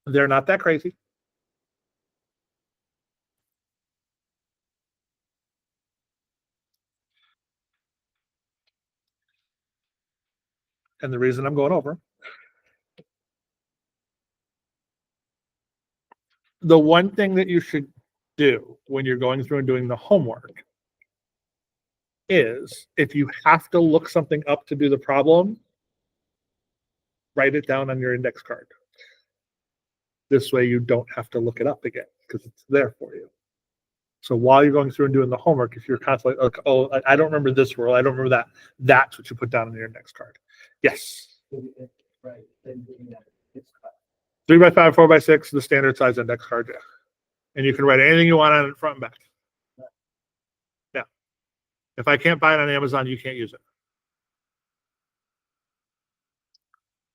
They're not that crazy. And the reason I'm going over, the one thing that you should do when you're going through and doing the homework is if you have to look something up to do the problem, write it down on your index card. This way you don't have to look it up again because it's there for you. So while you're going through and doing the homework, if you're constantly, like, oh, I don't remember this rule, I don't remember that, that's what you put down on your index card. Yes. Right. Then doing that, it's 3x5, 4x6, the standard size index card. Yeah. And you can write anything you want on it front and back. Yeah. If I can't buy it on Amazon, you can't use it.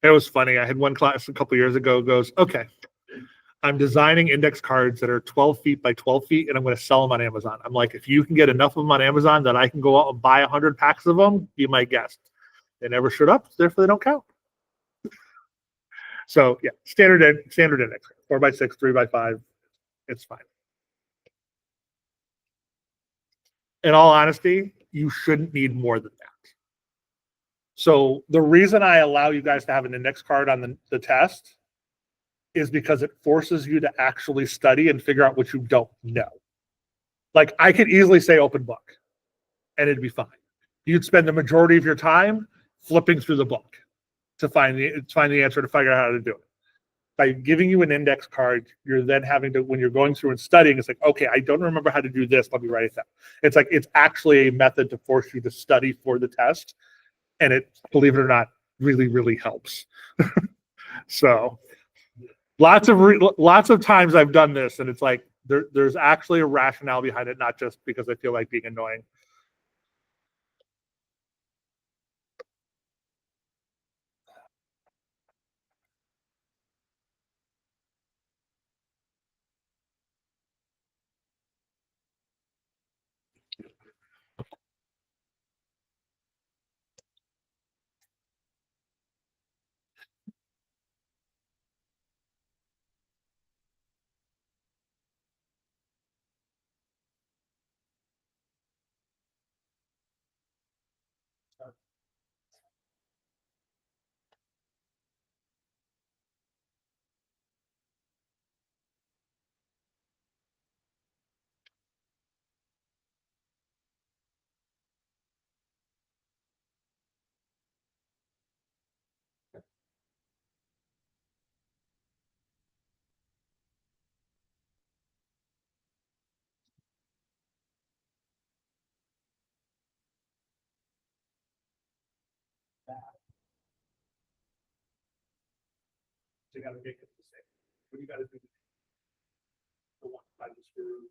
It was funny. I had one class a couple years ago goes, okay, I'm designing index cards that are 12 feet by 12 feet, and I'm going to sell them on Amazon. I'm like, if you can get enough of them on Amazon that I can go out and buy 100 packs of them, be my guest. They never showed up, therefore they don't count. So yeah, standard index, 4x6, 3x5, it's fine. In all honesty, you shouldn't need more than that. So the reason I allow you guys to have an index card on the test is because it forces you to actually study and figure out what you don't know. Like I could easily say open book and it'd be fine. You'd spend the majority of your time flipping through the book to find the answer, to figure out how to do it. By giving you an index card, you're then having to, when you're going through and studying, it's like, okay, I don't remember how to do this. Let me write it down. It's like, it's actually a method to force you to study for the test. And it, believe it or not, really, really helps. So lots of times I've done this and it's like, there's actually a rationale behind it, not just because I feel like being annoying. So you got to make it the same. What you got to do? The one by the screw.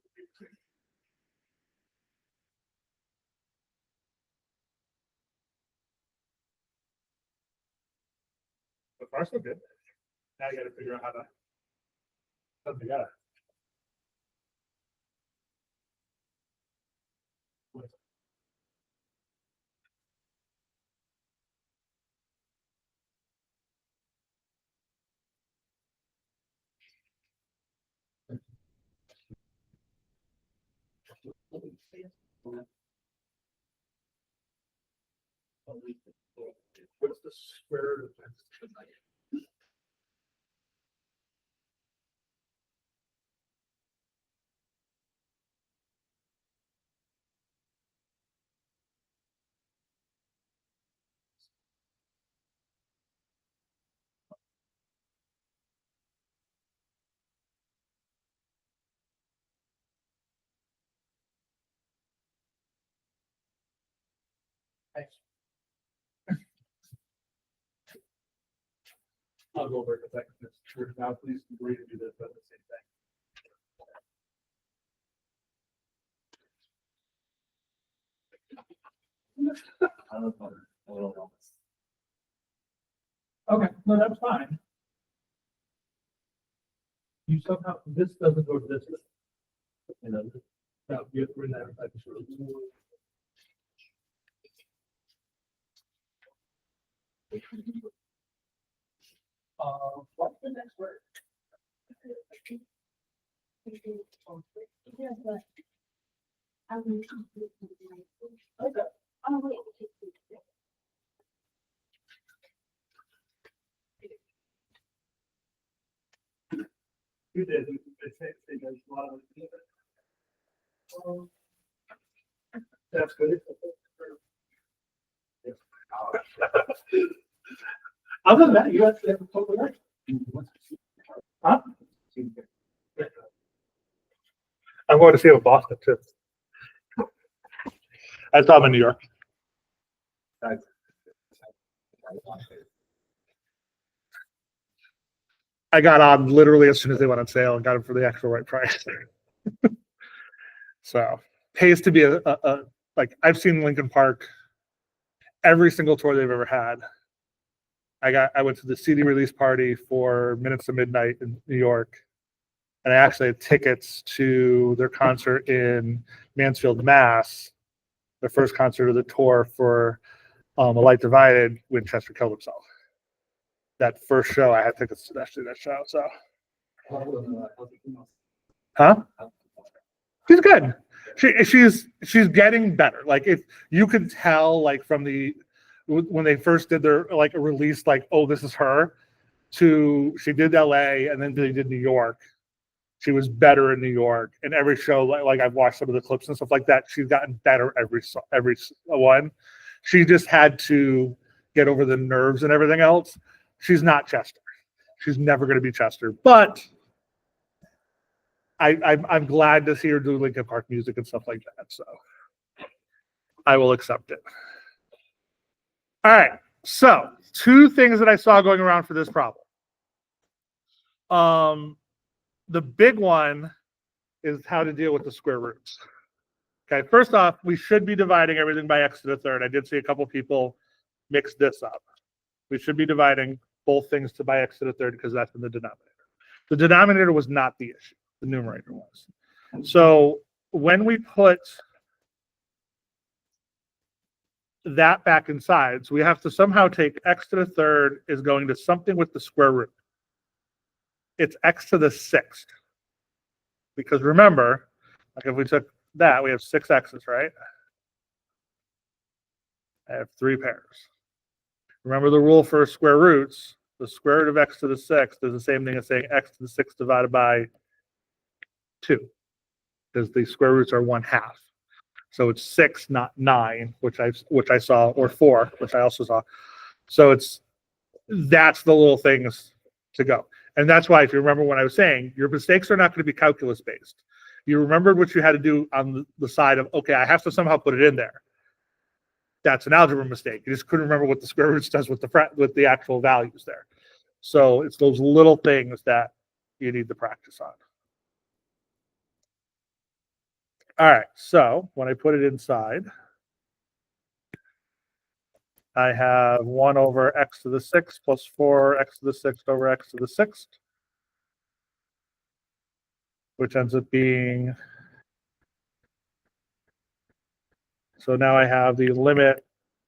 So far, so good. Now you got to figure out how to put them together. What's the square root of x? I'll go over it in a second. Now, please agree to do this at the same thing. Okay, no, that's fine. You somehow, this doesn't go to this. You know, that you have to bring that back to sort of. What's the next word? Okay. You did. That's good. Other than that, you actually have a total right. Huh? I'm going to see him in Boston too. I saw him in New York. I got on literally as soon as they went on sale and got them for the actual right price. So pays to be a like I've seen Linkin Park every single tour they've ever had. I went to the CD release party for Minutes to Midnight in New York, and I actually had tickets to their concert in Mansfield, Mass. Their first concert of the tour for A Light Divided when Chester killed himself. That first show, I had tickets to that show. So, huh? She's good. She's getting better. Like if you could tell, like from the when they first did their like a release, like oh this is her, to she did LA and then they did New York. She was better in New York, and every show like I've watched some of the clips and stuff like that. She's gotten better every one. She just had to get over the nerves and everything else. She's not Chester. She's never going to be Chester, but I'm glad to see her do Linkin Park music and stuff like that. So I will accept it. All right. So 2 things that I saw going around for this problem. The big one is how to deal with the square roots. Okay. First off, we should be dividing everything by x to the third. I did see a couple people mix this up. We should be dividing both things by x to the third because that's in the denominator. The denominator was not the issue. The numerator was. So when we put that back inside, so we have to somehow take x to the third is going to something with the square root. It's x to the 6th. Because remember, like if we took that, we have 6 x's, right? I have 3 pairs. Remember the rule for square roots, the square root of x to the 6th is the same thing as saying x to the 6th divided by 2, because the square roots are 1/2. So it's 6, not 9, which I saw, or 4, which I also saw. So that's the little things to go. And that's why, if you remember when I was saying, your mistakes are not going to be calculus based. You remembered what you had to do on the side of, okay, I have to somehow put it in there. That's an algebra mistake. You just couldn't remember what the square roots does with the actual values there. So it's those little things that you need to practice on. All right, so when I put it inside, I have 1 over x to the 6th plus 4 x to the 6th over x to the 6th, which ends up being, so now I have the limit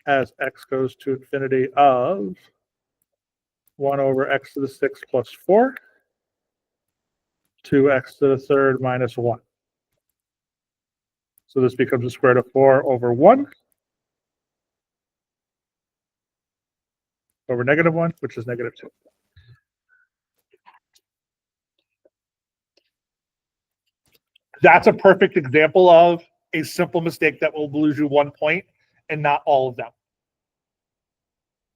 as x goes to infinity of 1 over x to the 6th plus 4 to x to the 3rd minus 1. So this becomes the square root of 4 over 1. over -1, which is -2. That's a perfect example of a simple mistake that will lose you 1 point and not all of them.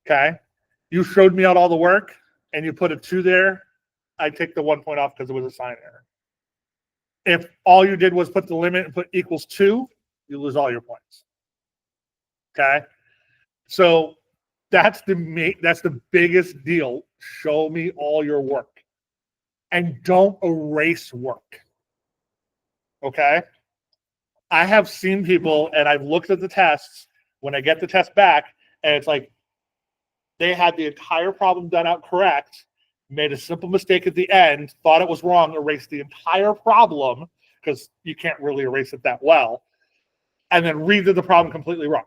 Okay? You showed me out all the work and you put a 2 there, I take the 1 point off because it was a sign error. If all you did was put the limit and put equals 2, you lose all your points. Okay? So that's the biggest deal. Show me all your work. And don't erase work. Okay? I have seen people and I've looked at the tests when I get the test back and it's like they had the entire problem done out correct, made a simple mistake at the end, thought it was wrong, erased the entire problem because you can't really erase it that well, and then redid the problem completely wrong.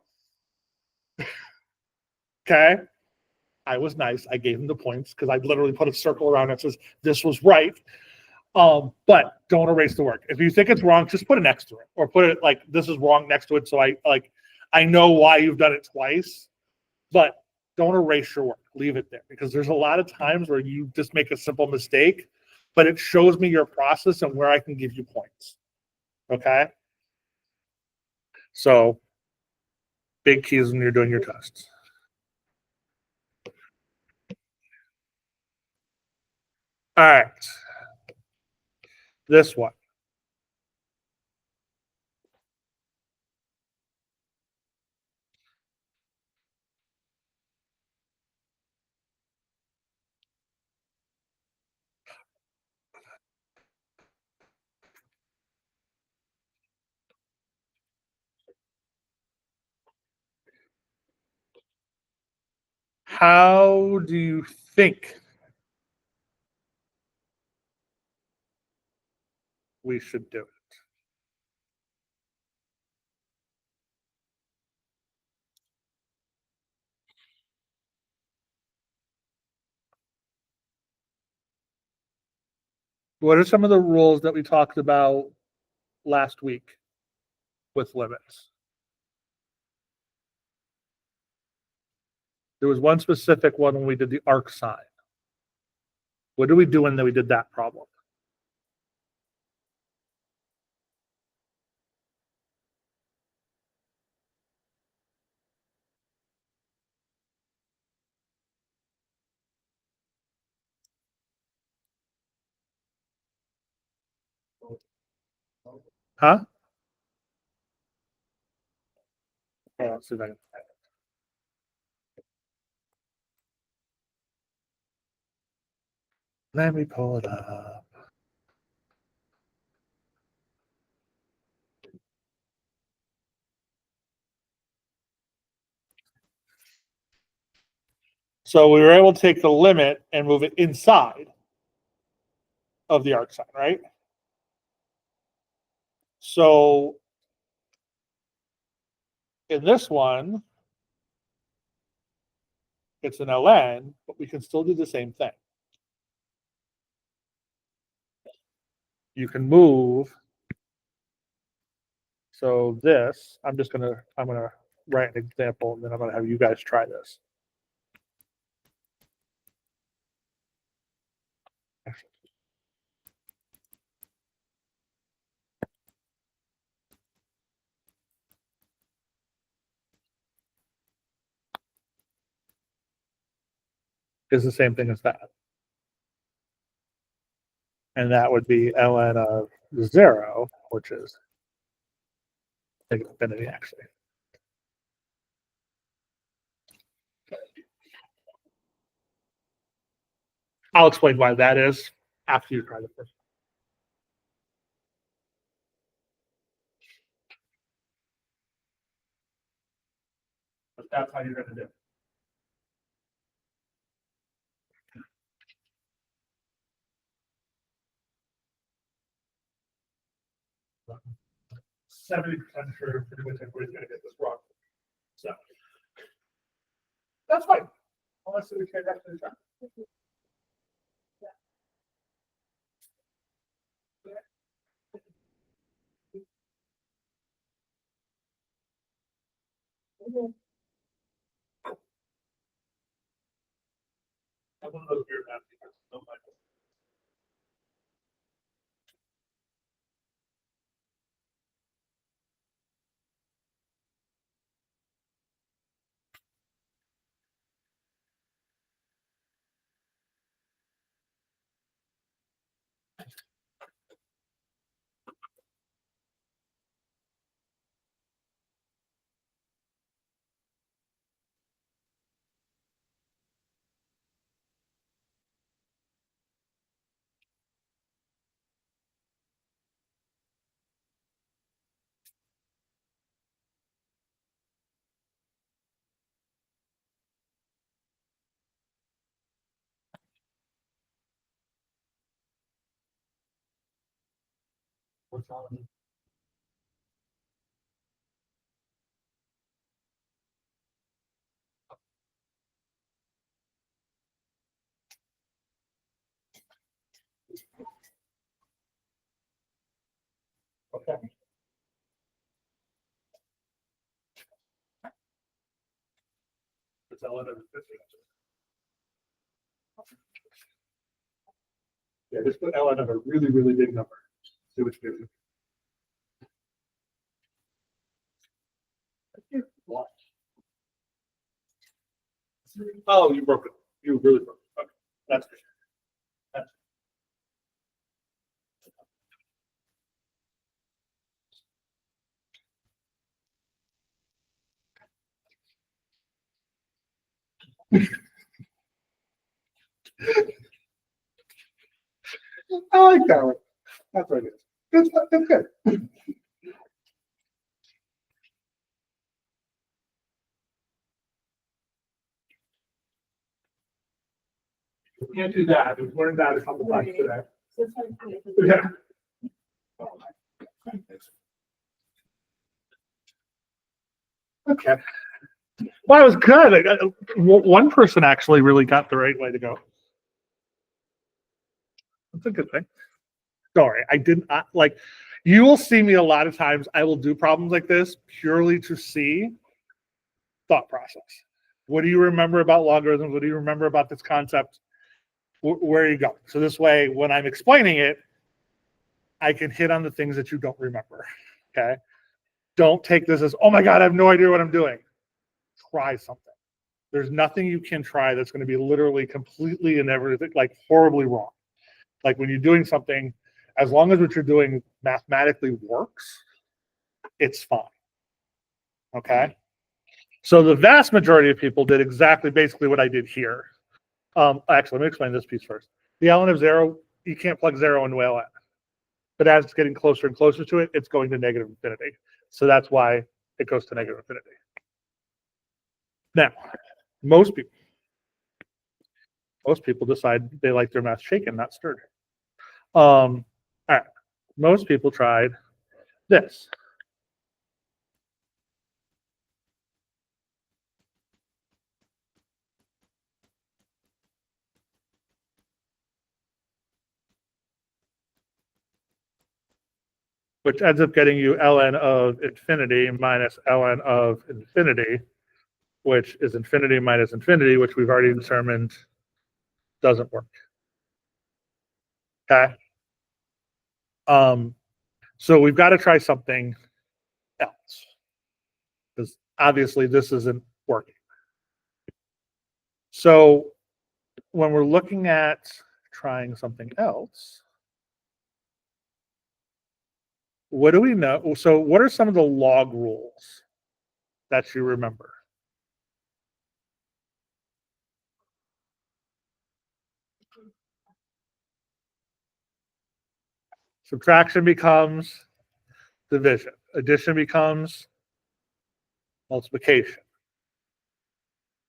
Okay? I was nice. I gave him the points because I literally put a circle around it that says this was right. But don't erase the work. If you think it's wrong, just put an X to it or put it like this is wrong next to it. So I know why you've done it twice, but don't erase your work. Leave it there because there's a lot of times where you just make a simple mistake, but it shows me your process and where I can give you points. Okay. So big keys when you're doing your tests. All right. This one. How do you think we should do it? What are some of the rules that we talked about last week with limits? There was one specific one when we did the arc sign. What did we do when we did that problem? Huh? Oh, let's see if I can find it. Let me pull it up. So we were able to take the limit and move it inside of the arc sign, right? So in this one, it's an ln, but we can still do the same thing. You can move. So this, I'm gonna write an example and then I'm gonna have you guys try this. Is the same thing as that. And that would be ln of 0, which is negative infinity actually. I'll explain why that is after you try the first. But that's how you're going to do it. I'm 70% sure pretty much everybody's going to get this wrong. So that's fine. Unless we can actually try. one of those weird math teachers. Don't mind it. What's on? Okay. It's ln over 50. Yeah, just put ln of a really, really big number. See what you do. What? Oh, you broke it. You really broke it. Okay. That's good. That's I like that one. That's what it is. That's good. We can't do that. We've learned that a couple times today. Yeah. Okay. Well, it was good. One person actually really got the right way to go. That's a good thing. Sorry, I didn't like. You will see me a lot of times. I will do problems like this purely to see thought process. What do you remember about logarithms? What do you remember about this concept? Where are you going? So this way, when I'm explaining it, I can hit on the things that you don't remember. Okay. Don't take this as, oh my God, I have no idea what I'm doing. Try something. There's nothing you can try that's going to be literally completely and everything like horribly wrong. Like when you're doing something, as long as what you're doing mathematically works, it's fine. Okay. So the vast majority of people did exactly basically what I did here. Actually, let me explain this piece first. The ln of 0, you can't plug 0 into ln. But as it's getting closer and closer to it, it's going to negative infinity. So that's why it goes to negative infinity. Now, most people decide they like their math shaken, not stirred. All right. Most people tried this. Which ends up getting you ln of infinity minus ln of infinity, which is infinity minus infinity, which we've already determined doesn't work. Okay. So we've got to try something else because obviously this isn't working. So when we're looking at trying something else, what do we know? So what are some of the log rules that you remember? Subtraction becomes division. Addition becomes multiplication.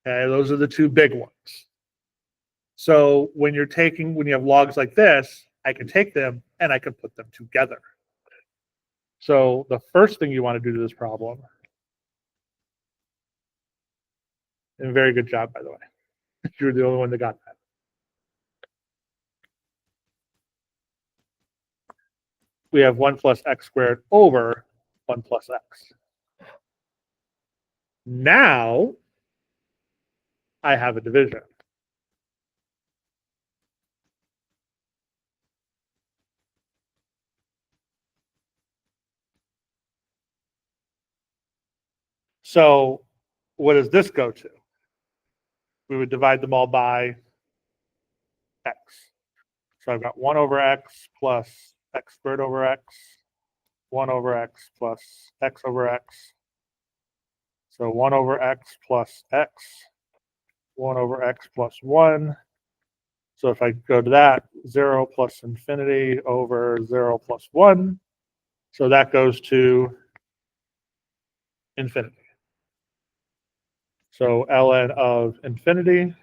Okay, those are the two big ones. So when you have logs like this, I can take them and I can put them together. So the first thing you want to do to this problem, and very good job, by the way. You're the only one that got that. We have 1 plus x squared over 1 plus x. Now I have a division. So what does this go to? We would divide them all by x. So I've got 1 over x plus x squared over x, 1 over x plus x over x. So 1 over x plus x, 1 over x plus 1. So if I go to that, 0 plus infinity over 0 plus 1. So that goes to infinity. So ln of infinity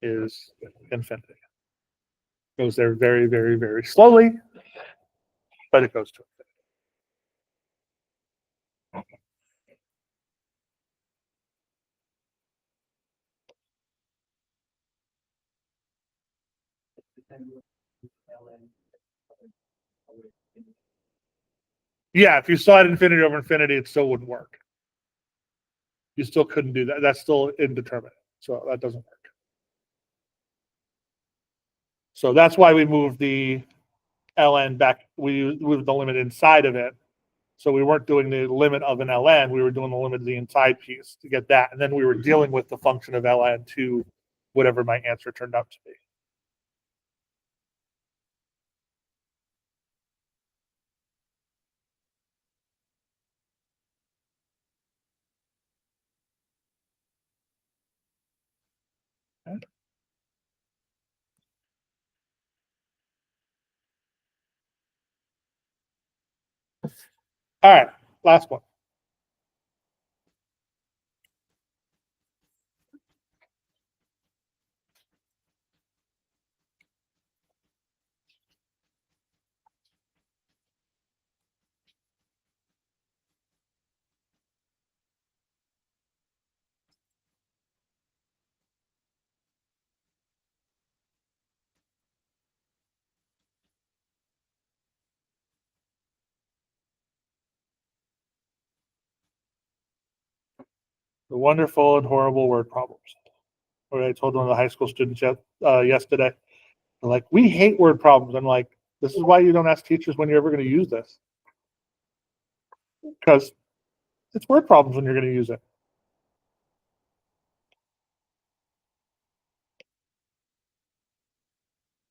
is infinity. Goes there very, very, very slowly, but it goes to infinity. Yeah, if you saw it infinity over infinity, it still wouldn't work. You still couldn't do that. That's still indeterminate. So that doesn't work. So that's why we moved the ln back. We moved the limit inside of it. So we weren't doing the limit of an ln. We were doing the limit of the inside piece to get that. And then we were dealing with the function of ln to whatever my answer turned out to be. Okay. All right, last one. The wonderful and horrible word problems. What I told one of the high school students yesterday. They're like, we hate word problems. I'm like, this is why you don't ask teachers when you're ever going to use this. Because it's word problems when you're going to use it.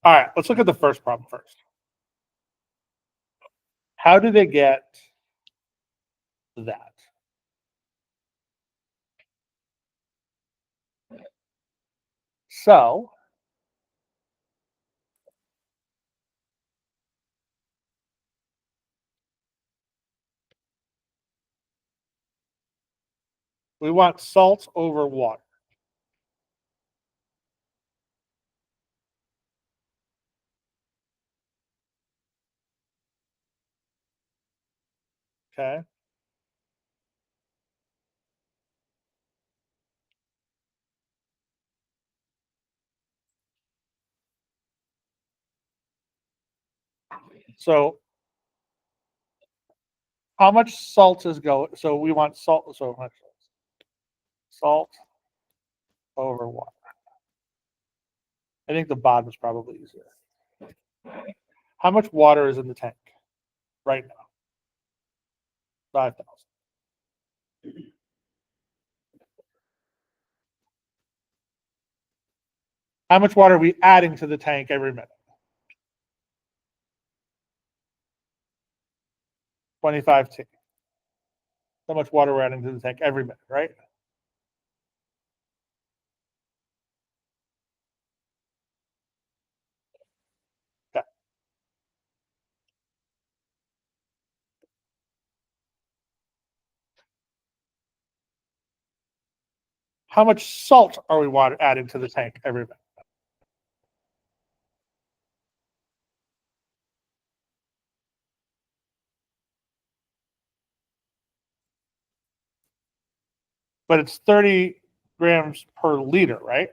All right, let's look at the first problem first. How do they get that? So we want salt over water. Okay. So how much salt is going? So we want salt. So much salt over water. I think the bottom is probably easier. How much water is in the tank right now? 5,000. How much water are we adding to the tank every minute? 25 T. How much water we're adding to the tank every minute, right? Okay. How much salt are we adding to the tank every minute? But it's 30 grams per liter, right?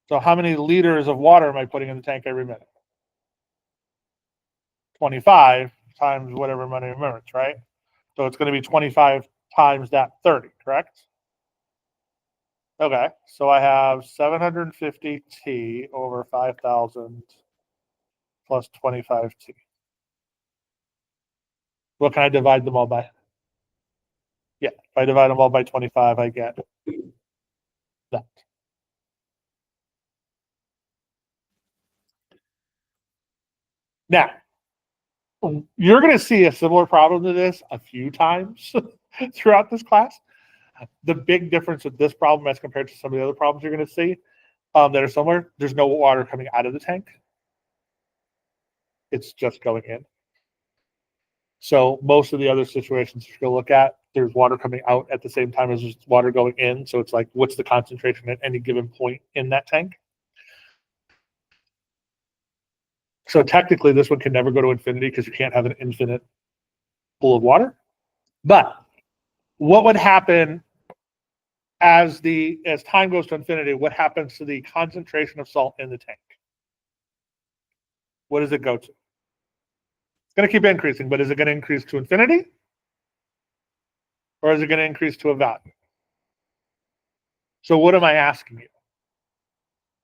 So how many liters of water am I putting in the tank every minute? 25 times whatever many minutes, right? So it's going to be 25 times that 30, correct? Okay, so I have 750 T over 5,000 plus 25 T. What can I divide them all by? If I divide them all by 25, I get that. Now, you're going to see a similar problem to this a few times throughout this class. The big difference with this problem as compared to some of the other problems you're going to see that are similar, there's no water coming out of the tank. It's just going in. So most of the other situations you're going to look at, there's water coming out at the same time as there's water going in. So it's like, what's the concentration at any given point in that tank? So technically, this one can never go to infinity because you can't have an infinite pool of water. But what would happen as time goes to infinity? What happens to the concentration of salt in the tank? What does it go to? It's going to keep increasing, but is it going to increase to infinity? Or is it going to increase to a value? So what am I asking you?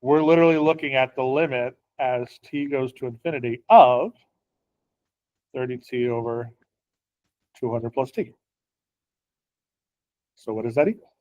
We're literally looking at the limit as t goes to infinity of 30t over 200 plus t. So what does that equal?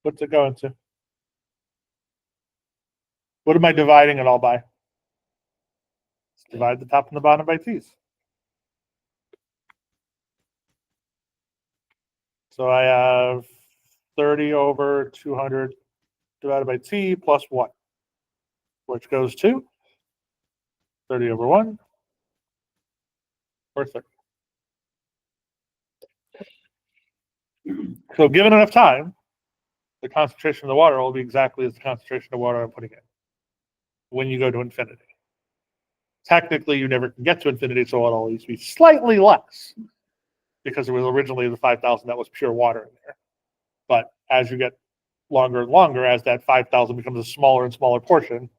What's it going to? What am I dividing it all by? Let's divide the top and the bottom by t's. So I have 30 over 200 divided by t plus 1, which goes to 30 over 1 or 30. So given enough time, the concentration of the water will be exactly as the concentration of water I'm putting in when you go to infinity. Technically, you never can get to infinity, so it'll always be slightly less because it was originally the 5,000 that was pure water in there. But as you get longer and longer, as that 5,000 becomes a smaller and smaller portion,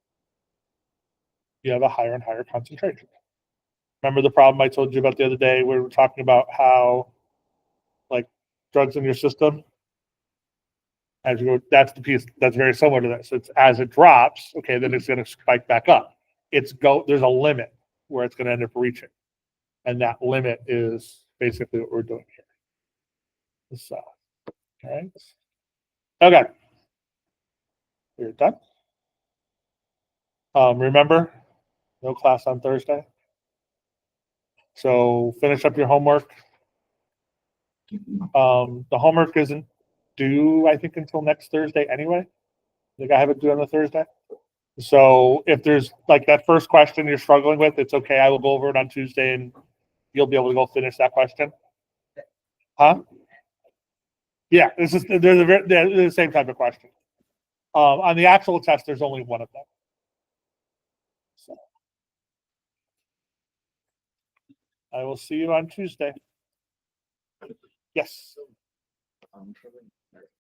you have a higher and higher concentration. Remember the problem I told you about the other day where we were talking about how, like, drugs in your system, as you go, that's the piece that's very similar to this. It's as it drops, okay, then it's going to spike back up. There's a limit where it's going to end up reaching, and that limit is basically what we're doing here. So, all right, okay, you're done. Remember, no class on Thursday, so finish up your homework. The homework isn't due, I think, until next Thursday anyway. I think I have it due on the Thursday. So if there's like that first question you're struggling with, it's okay. I will go over it on Tuesday and you'll be able to go finish that question. Huh? Yeah, they're the same type of question. On the actual test, there's only one of them. So I will see you on Tuesday. Yes.